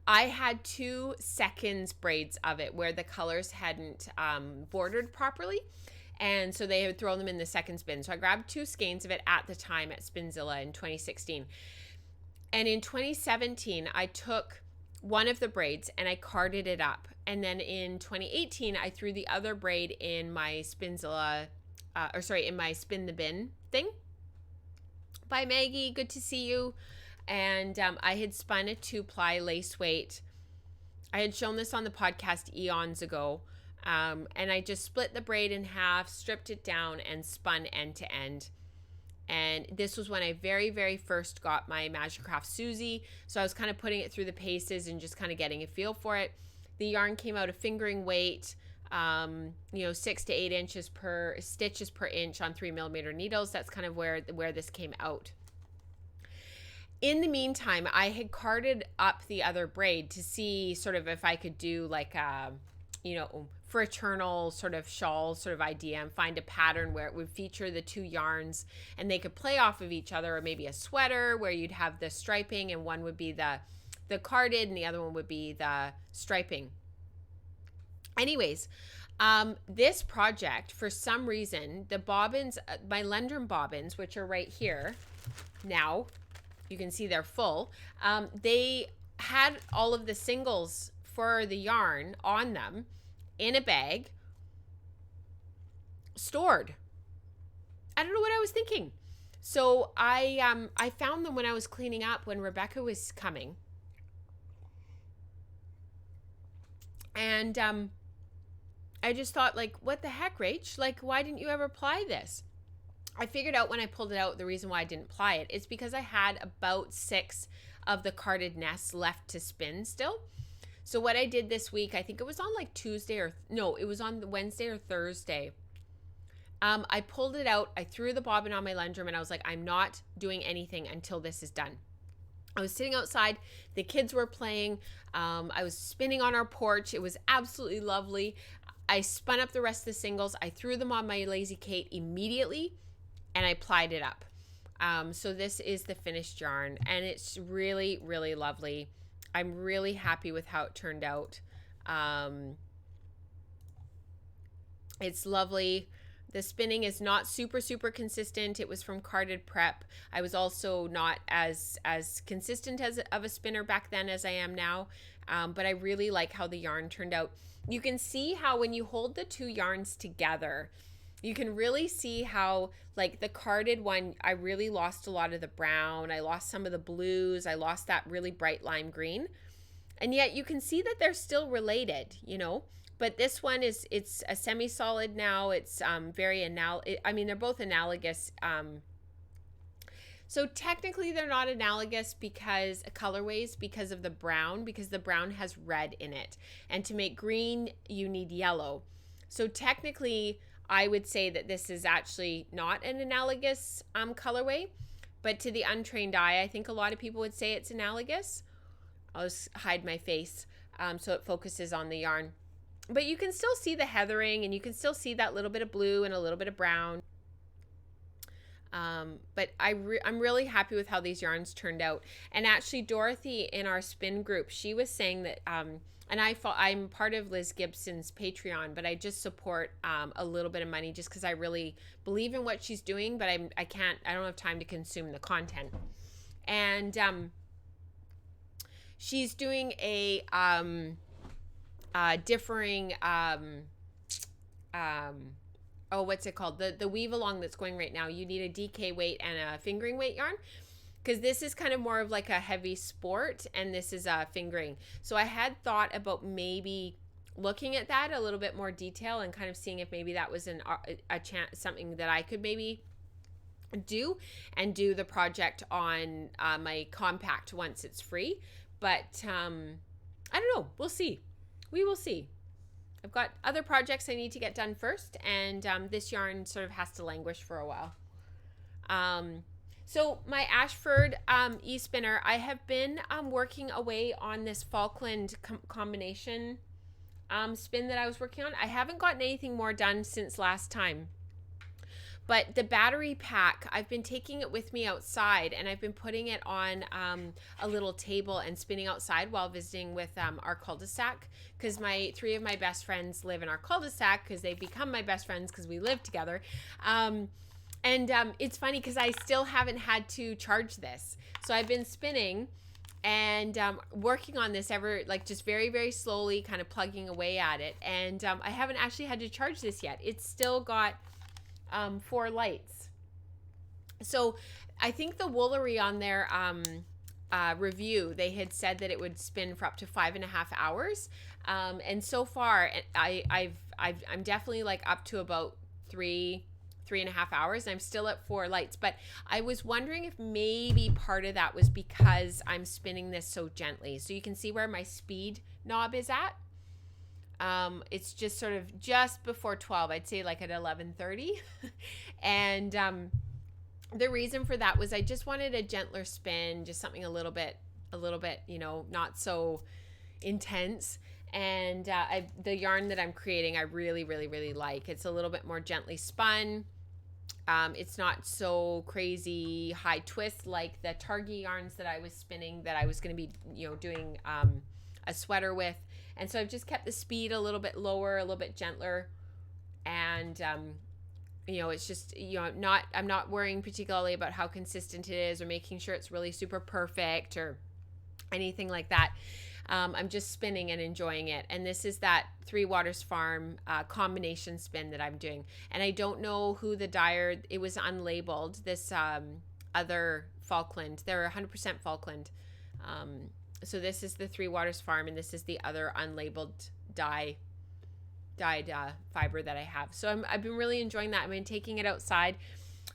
[SPEAKER 1] I had 2 seconds braids of it where the colors hadn't bordered properly. And so they would throw them in the second spin. So I grabbed 2 skeins of it at the time at Spinzilla in 2016. And in 2017, I took one of the braids and I carded it up. And then in 2018, I threw the other braid in my Spinzilla, in my Spin the Bin thing. Bye, Maggie. Good to see you. And I had spun a 2-ply lace weight. I had shown this on the podcast eons ago. And I just split the braid in half, stripped it down, and spun end to end. And this was when I very, very first got my Magic Craft Susie. So I was kind of putting it through the paces and just kind of getting a feel for it. The yarn came out a fingering weight, 6 to 8 inches per stitches per inch on 3mm needles. That's kind of where this came out. In the meantime, I had carded up the other braid to see sort of if I could do like a, fraternal sort of shawl sort of idea and find a pattern where it would feature the 2 yarns and they could play off of each other, or maybe a sweater where you'd have the striping and one would be the carded and the other one would be the striping. Anyways, this project, for some reason, the bobbins, my Lendrum bobbins, which are right here now, you can see they're full. They had all of the singles for the yarn on them in a bag stored. I don't know what I was thinking. So I found them when I was cleaning up when Rebecca was coming. And I just thought, like, what the heck, Rach? Like, why didn't you ever ply this? I figured out when I pulled it out the reason why I didn't ply it. It's because I had about 6 of the carded nests left to spin still. So what I did this week, I think it was on like Tuesday it was on the Wednesday or Thursday. I pulled it out. I threw the bobbin on my Lendrum and I was like, I'm not doing anything until this is done. I was sitting outside. The kids were playing. I was spinning on our porch. It was absolutely lovely. I spun up the rest of the singles. I threw them on my Lazy Kate immediately and I plied it up. So this is the finished yarn and it's really, really lovely. I'm really happy with how it turned out. It's lovely. The spinning is not super, super consistent. It was from Carded Prep. I was also not as consistent of a spinner back then as I am now. But I really like how the yarn turned out. You can see how when you hold the 2 yarns together, you can really see how, like, the carded one, I really lost a lot of the brown. I lost some of the blues. I lost that really bright lime green. And yet you can see that they're still related, But this one it's a semi-solid now. It's they're both analogous. So technically they're not analogous because colorways, because of the brown, because the brown has red in it. And to make green, you need yellow. So technically, I would say that this is actually not an analogous colorway, but to the untrained eye, I think a lot of people would say it's analogous. I'll just hide my face so it focuses on the yarn. But you can still see the heathering and you can still see that little bit of blue and a little bit of brown. But I'm really happy with how these yarns turned out. And actually, Dorothy in our spin group, she was saying that, and I'm part of Liz Gibson's Patreon, but I just support a little bit of money just because I really believe in what she's doing, but I don't have time to consume the content. And she's doing a differing oh, what's it called? The weave along that's going right now. You need a DK weight and a fingering weight yarn, because this is kind of more of like a heavy sport and this is a fingering. So I had thought about maybe looking at that a little bit more detail and kind of seeing if maybe that was a chance, something that I could maybe do and do the project on my compact once it's free. But I don't know. We'll see. We will see. I've got other projects I need to get done first, and this yarn sort of has to languish for a while. So my Ashford eSpinner, I have been working away on this Falkland combination spin that I was working on. I haven't gotten anything more done since last time. But the battery pack, I've been taking it with me outside, and I've been putting it on a little table and spinning outside while visiting with our cul-de-sac, because three of my best friends live in our cul-de-sac, because they've become my best friends because we live together. And it's funny because I still haven't had to charge this. So I've been spinning and working on this just very, very slowly, kind of plugging away at it. And I haven't actually had to charge this yet. It's still got 4 lights. So I think the Woolery on their review, they had said that it would spin for up to 5.5 hours. And so far I'm definitely like up to about 3.5 hours. And I'm still at 4 lights, but I was wondering if maybe part of that was because I'm spinning this so gently. So you can see where my speed knob is at. It's just sort of just before 12, I'd say like at 11:30. And the reason for that was I just wanted a gentler spin, just something a little bit, not so intense. And the yarn that I'm creating, I really, really, really like. It's a little bit more gently spun. It's not so crazy high twist like the Targi yarns that I was spinning, that I was going to be, doing a sweater with. And so I've just kept the speed a little bit lower, a little bit gentler. And, it's just, I'm not worrying particularly about how consistent it is or making sure it's really super perfect or anything like that. I'm just spinning and enjoying it. And this is that Three Waters Farm combination spin that I'm doing. And I don't know who the dyer, it was unlabeled, this other Falkland. They're 100% Falkland. So this is the Three Waters Farm, and this is the other unlabeled dyed fiber that I have. So I've been really enjoying that. I've been taking it outside.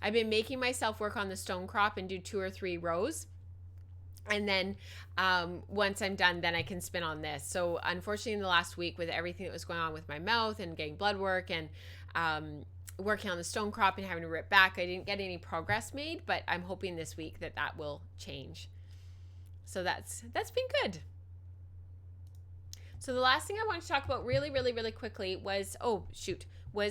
[SPEAKER 1] I've been making myself work on the Stonecrop and do 2 or 3 rows. And then once I'm done, then I can spin on this. So unfortunately, in the last week, with everything that was going on with my mouth and getting blood work and working on the Stonecrop and having to rip back, I didn't get any progress made, but I'm hoping this week that will change. So that's been good. So the last thing I want to talk about really, really, really quickly was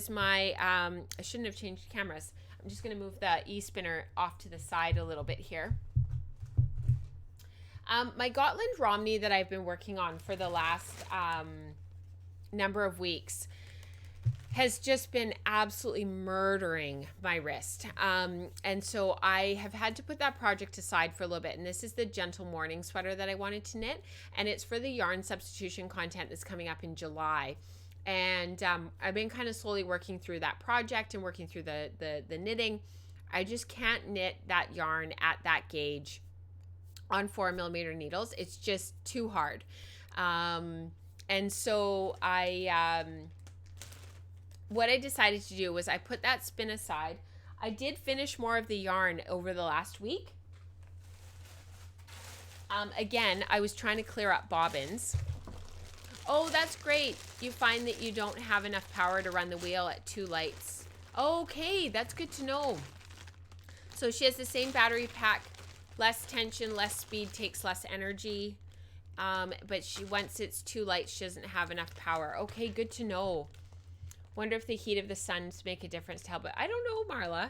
[SPEAKER 1] my, I shouldn't have changed cameras. I'm just going to move the eSpinner off to the side a little bit here. My Gotland Romney that I've been working on for the last number of weeks has just been absolutely murdering my wrist. And so I have had to put that project aside for a little bit. And this is the Gentle Morning sweater that I wanted to knit. And it's for the yarn substitution content that's coming up in July. And I've been kind of slowly working through that project and working through the knitting. I just can't knit that yarn at that gauge on 4mm needles. It's just too hard. And so what I decided to do was I put that spin aside. I did finish more of the yarn over the last week. Again, I was trying to clear up bobbins. Oh, that's great. You find that you don't have enough power to run the wheel at 2 lights. Okay, that's good to know. So she has the same battery pack, less tension, less speed, takes less energy. But once it's 2 lights, she doesn't have enough power. Okay, good to know. Wonder if the heat of the sun make a difference to help it. I don't know, Marla.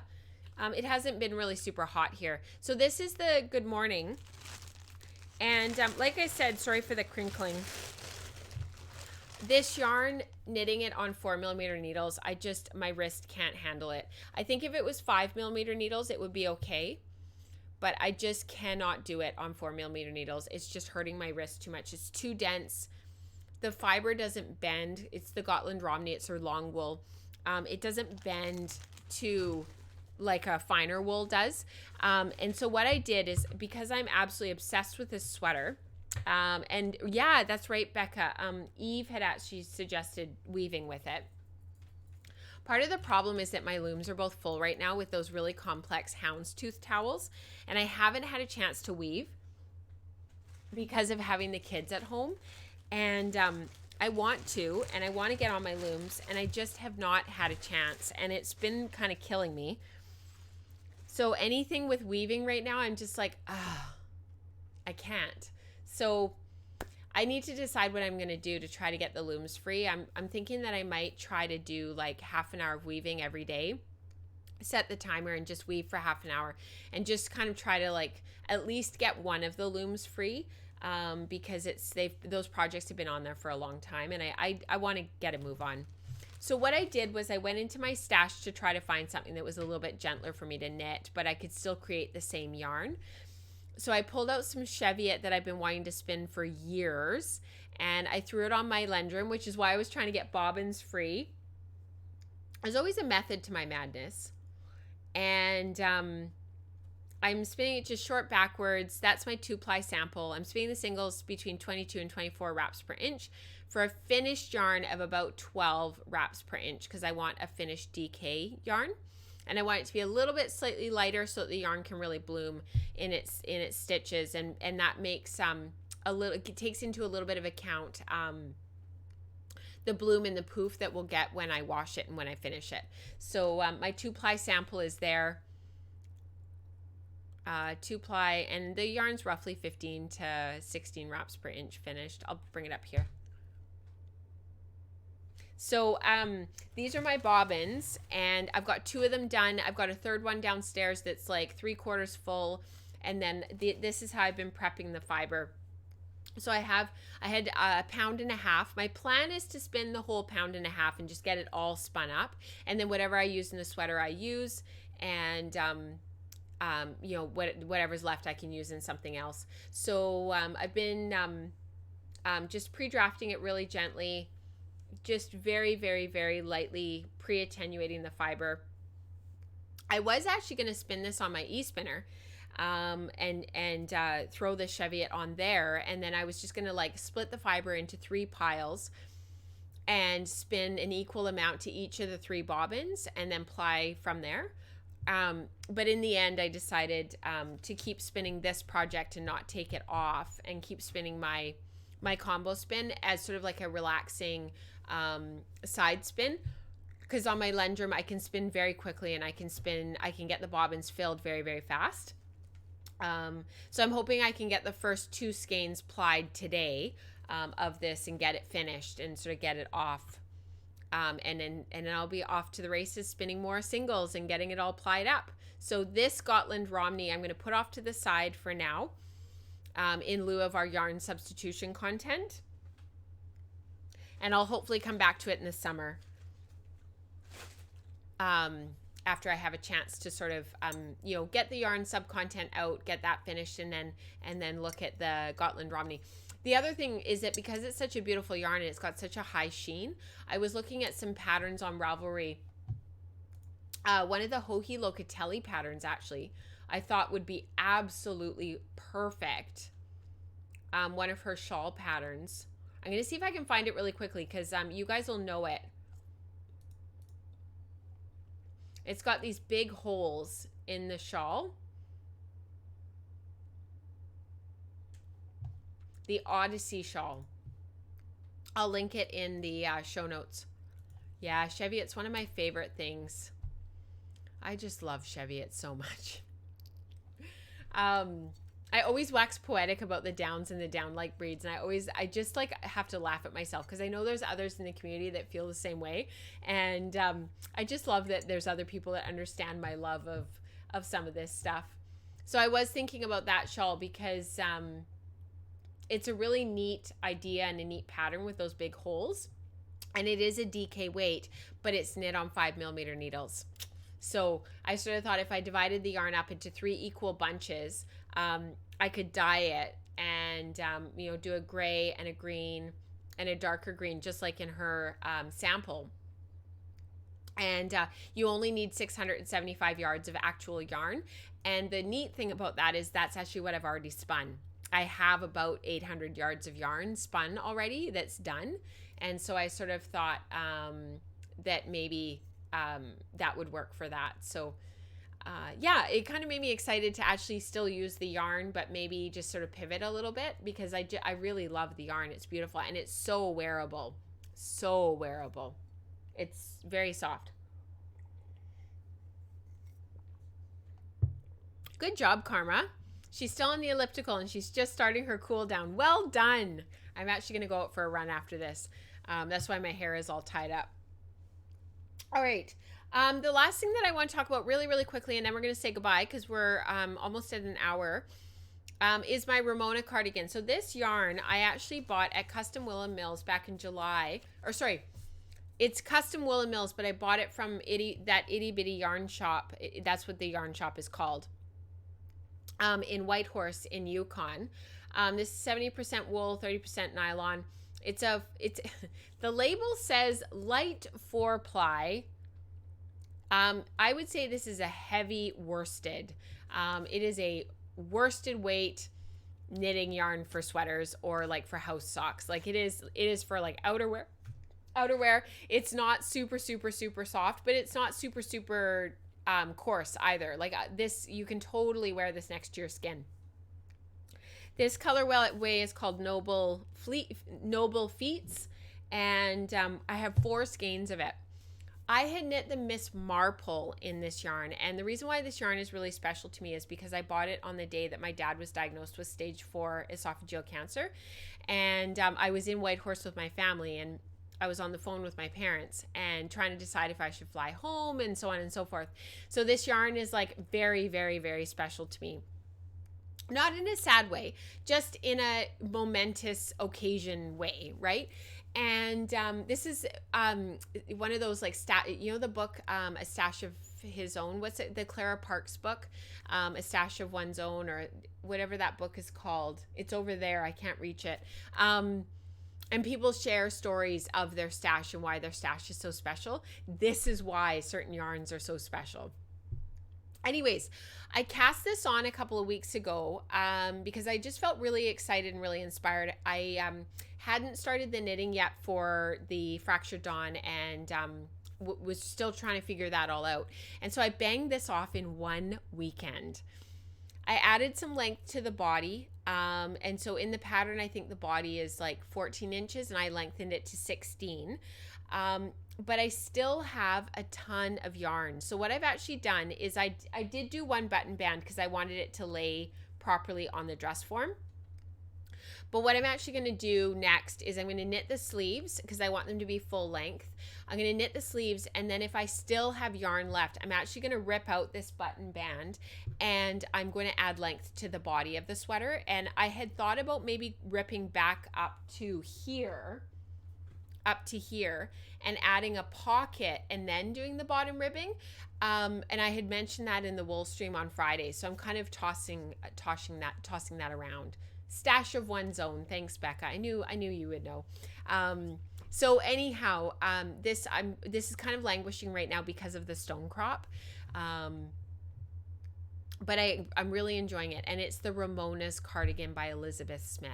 [SPEAKER 1] It hasn't been really super hot here. So this is the Good Morning. And like I said, sorry for the crinkling. This yarn, knitting it on 4mm needles, my wrist can't handle it. I think if it was 5mm needles, it would be okay. But I just cannot do it on 4mm needles. It's just hurting my wrist too much. It's too dense. The fiber doesn't bend. It's the Gotland Romney. It's her long wool. It doesn't bend to like a finer wool does. And so what I did is, because I'm absolutely obsessed with this sweater, and yeah, that's right, Becca. Eve had actually suggested weaving with it. Part of the problem is that my looms are both full right now with those really complex houndstooth towels, and I haven't had a chance to weave because of having the kids at home. And I want to, and I want to get on my looms, and I just have not had a chance, and it's been kind of killing me. So anything with weaving right now, I'm just like, I can't. So I need to decide what I'm going to do to try to get the looms free. I'm thinking that I might try to do like half an hour of weaving every day. Set the timer and just weave for half an hour and just kind of try to like at least get one of the looms free, because those projects have been on there for a long time, and I want to get a move on. So what I did was I went into my stash to try to find something that was a little bit gentler for me to knit, but I could still create the same yarn. So I pulled out some Cheviot that I've been wanting to spin for years, and I threw it on my Lendrum, which is why I was trying to get bobbins free. There's always a method to my madness. And I'm spinning it just short backwards. That's my 2-ply sample. I'm spinning the singles between 22 and 24 wraps per inch for a finished yarn of about 12 wraps per inch, because I want a finished DK yarn. And I want it to be a little bit slightly lighter so that the yarn can really bloom in its stitches, and that makes it takes into a little bit of account the bloom and the poof that we'll get when I wash it and when I finish it. So my 2-ply sample is there. 2-ply, and the yarn's roughly 15 to 16 wraps per inch finished. I'll bring it up here. So these are my bobbins, and I've got 2 of them done. I've got a third one downstairs that's like 3/4 full, and then this is how I've been prepping the fiber. So I had a pound and a half. My plan is to spin the whole pound and a half and just get it all spun up, and then whatever I use in the sweater I use, and you know, whatever's left I can use in something else. So I've been just pre-drafting it really gently, just very, very, very lightly pre-attenuating the fiber. I was actually going to spin this on my eSpinner and throw the Cheviot on there, and then I was just going to like split the fiber into 3 piles and spin an equal amount to each of the 3 bobbins and then ply from there. But in the end, I decided to keep spinning this project and not take it off, and keep spinning my combo spin as sort of like a relaxing side spin, because on my Lendrum I can spin very quickly, and I can get the bobbins filled very, very fast. So I'm hoping I can get the first 2 skeins plied today of this and get it finished and sort of get it off. And then I'll be off to the races spinning more singles and getting it all plied up. So this Scotland Romney I'm going to put off to the side for now, in lieu of our yarn substitution content. And I'll hopefully come back to it in the summer, after I have a chance to sort of, you know, get the yarn sub content out, get that finished, and then look at the Scotland Romney. The other thing is that because it's such a beautiful yarn and it's got such a high sheen, I was looking at some patterns on Ravelry. One of the Joji Locatelli patterns, actually, I thought would be absolutely perfect. One of her shawl patterns. I'm going to see if I can find it really quickly, because you guys will know it. It's got these big holes in the shawl. The Odyssey shawl. I'll link it in the show notes. Yeah, Cheviot's one of my favorite things. I just love Cheviot so much. I always wax poetic about the downs and the down-like breeds, and I just like have to laugh at myself, because I know there's others in the community that feel the same way, and I just love that there's other people that understand my love of some of this stuff. So I was thinking about that shawl because it's a really neat idea and a neat pattern with those big holes, and it is a DK weight, but it's knit on 5mm needles. So I sort of thought if I divided the yarn up into 3 equal bunches, I could dye it and, you know, do a gray and a green and a darker green, just like in her sample. And you only need 675 yards of actual yarn. And the neat thing about that is that's actually what I've already spun. I have about 800 yards of yarn spun already that's done. And so I sort of thought that maybe that would work for that. So yeah, it kind of made me excited to actually still use the yarn, but maybe just sort of pivot a little bit, because I really love the yarn. It's beautiful and it's so wearable. So wearable. It's very soft. Good job, Karma. She's still on the elliptical and she's just starting her cool down. Well done. I'm actually going to go out for a run after this. That's why my hair is all tied up. All right. The last thing that I want to talk about really, really quickly, and then we're going to say goodbye because we're almost at an hour, is my Ramona cardigan. So this yarn I actually bought at Custom Wool and Mills back in July. Or sorry, it's Custom Wool and Mills, but I bought it from that itty bitty yarn shop. That's what the yarn shop is called. In Whitehorse in Yukon. This is 70% wool, 30% nylon. It's the label says light 4-ply. I would say this is a heavy worsted. It is a worsted weight knitting yarn for sweaters or like for house socks. Like it is for like outerwear. It's not super soft, but it's not super coarse either. Like this, you can totally wear this next to your skin. This colorway is called Noble Feets, and I have 4 skeins of it. I had knit the Miss Marple in this yarn, and the reason why this yarn is really special to me is because I bought it on the day that my dad was diagnosed with stage 4 esophageal cancer, and I was in Whitehorse with my family, and I was on the phone with my parents and trying to decide if I should fly home and so on and so forth. So this yarn is like very special to me. Not in a sad way, just in a momentous occasion way, right? And this is one of those like, the book, A Stash of His Own. What's it? The Clara Parks book, A Stash of One's Own, or whatever that book is called. It's over there. I can't reach it. And people share stories of their stash and why their stash is so special. This is why certain yarns are so special. Anyways, I cast this on a couple of weeks ago because I just felt really excited and really inspired. I hadn't started the knitting yet for the Fractured Dawn, and was still trying to figure that all out. And so I banged this off in one weekend. I added some length to the body. And so in the pattern, I think the body is like 14 inches and I lengthened it to 16. But I still have a ton of yarn. So what I've actually done is I did do one button band because I wanted it to lay properly on the dress form. But what I'm actually going to do next is I'm going to knit the sleeves because I want them to be full length. I'm going to knit the sleeves, and then if I still have yarn left, I'm actually going to rip out this button band and I'm going to add length to the body of the sweater. And I had thought about maybe ripping back up to here and adding a pocket and then doing the bottom ribbing. And I had mentioned that in the wool stream on Friday. So I'm kind of tossing that around. Stash of One's Own. Thanks, Becca. I knew you would know. So anyhow, this is kind of languishing right now because of the Stonecrop. But I'm really enjoying it. And it's the Ramona's cardigan by Elizabeth Smith.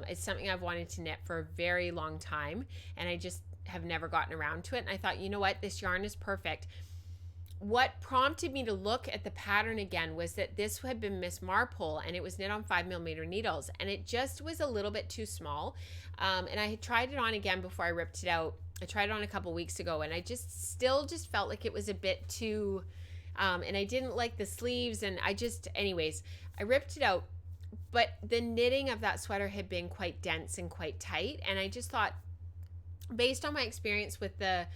[SPEAKER 1] It's something I've wanted to knit for a very long time, and I just have never gotten around to it. And I thought, you know what, this yarn is perfect. What prompted me to look at the pattern again was that this had been Miss Marple, and it was knit on 5mm needles, and it just was a little bit too small. And I had tried it on again before I ripped it out. I tried it on a couple weeks ago, and I still felt like it was a bit too, and I didn't like the sleeves, and anyways, I ripped it out. But the knitting of that sweater had been quite dense and quite tight, and I just thought, based on my experience with the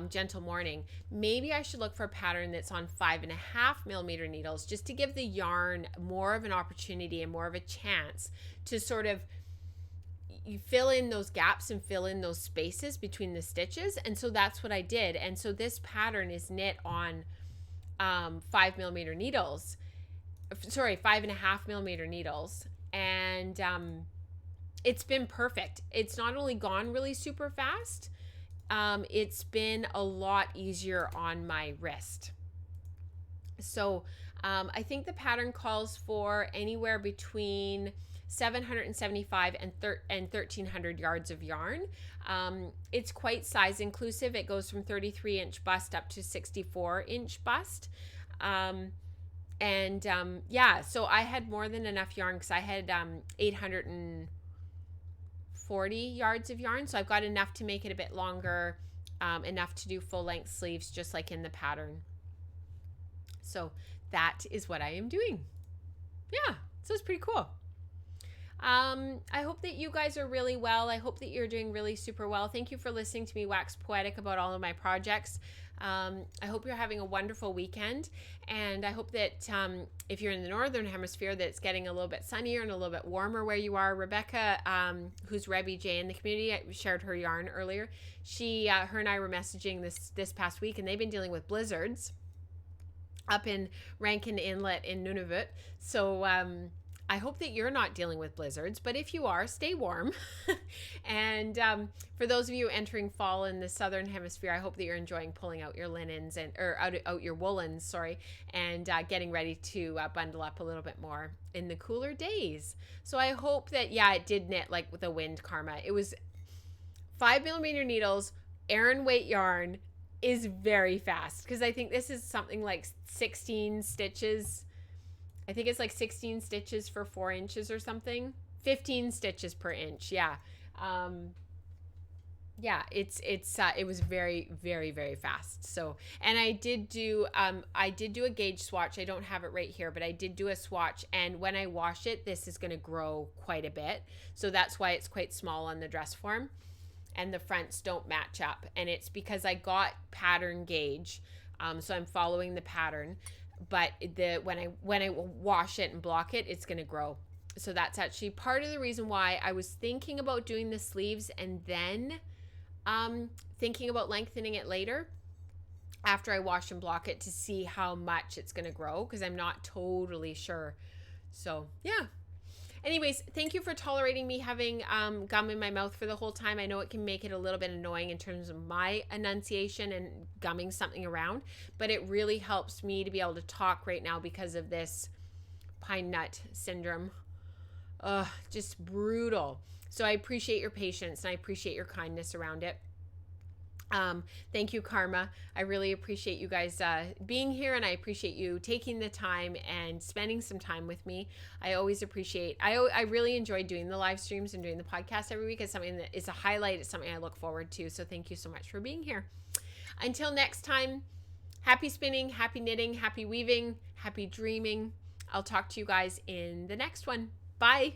[SPEAKER 1] Gentle Morning, maybe I should look for a pattern that's on 5.5mm needles, just to give the yarn more of an opportunity and more of a chance to sort of you fill in those gaps and fill in those spaces between the stitches. And so that's what I did. And so this pattern is knit on 5mm needles. Sorry, 5.5mm needles. And it's been perfect. It's not only gone really super fast, it's been a lot easier on my wrist. So I think the pattern calls for anywhere between 775 and 1300 yards of yarn. It's quite size inclusive. It goes from 33-inch bust up to 64-inch bust. Yeah, so I had more than enough yarn because I had 840 yards of yarn. So I've got enough to make it a bit longer, enough to do full length sleeves just like in the pattern. So that is what I am doing. Yeah, so it's pretty cool. I hope that you guys are really well. I hope that you're doing really super well. Thank you for listening to me wax poetic about all of my projects. I hope you're having a wonderful weekend, and I hope that if you're in the Northern Hemisphere, that it's getting a little bit sunnier and a little bit warmer where you are. Rebecca, who's Rebby J in the community, I shared her yarn earlier. Her and I were messaging this past week, and they've been dealing with blizzards up in Rankin Inlet in Nunavut. So I hope that you're not dealing with blizzards, but if you are, stay warm. And for those of you entering fall in the Southern Hemisphere, I hope that you're enjoying pulling out your linens or out your woolens, and getting ready to bundle up a little bit more in the cooler days. So I hope that, yeah, it did knit like with the wind, Karma. It was 5mm needles, Aran weight yarn, is very fast because I think this is something like 16 stitches. I think it's like 16 stitches for 4 inches or something. 15 stitches per inch. Yeah. It was very, very, very fast. So, and I did do a gauge swatch. I don't have it right here, but I did do a swatch, and when I wash it, this is going to grow quite a bit. So that's why it's quite small on the dress form. And the fronts don't match up, and it's because I got pattern gauge, so I'm following the pattern, but when I wash it and block it, it's going to grow. So that's actually part of the reason why I was thinking about doing the sleeves and then thinking about lengthening it later after I wash and block it to see how much it's going to grow, because I'm not totally sure. So yeah. Anyways, thank you for tolerating me having gum in my mouth for the whole time. I know it can make it a little bit annoying in terms of my enunciation and gumming something around, but it really helps me to be able to talk right now because of this pine nut syndrome. Just brutal. So I appreciate your patience and I appreciate your kindness around it. Thank you, Karma. I really appreciate you guys being here, and I appreciate you taking the time and spending some time with me. I always appreciate, I really enjoy doing the live streams and doing the podcast every week. It's something that is a highlight. It's something I look forward to. So thank you so much for being here. Until next time, happy spinning, happy knitting, happy weaving, happy dreaming. I'll talk to you guys in the next one. Bye.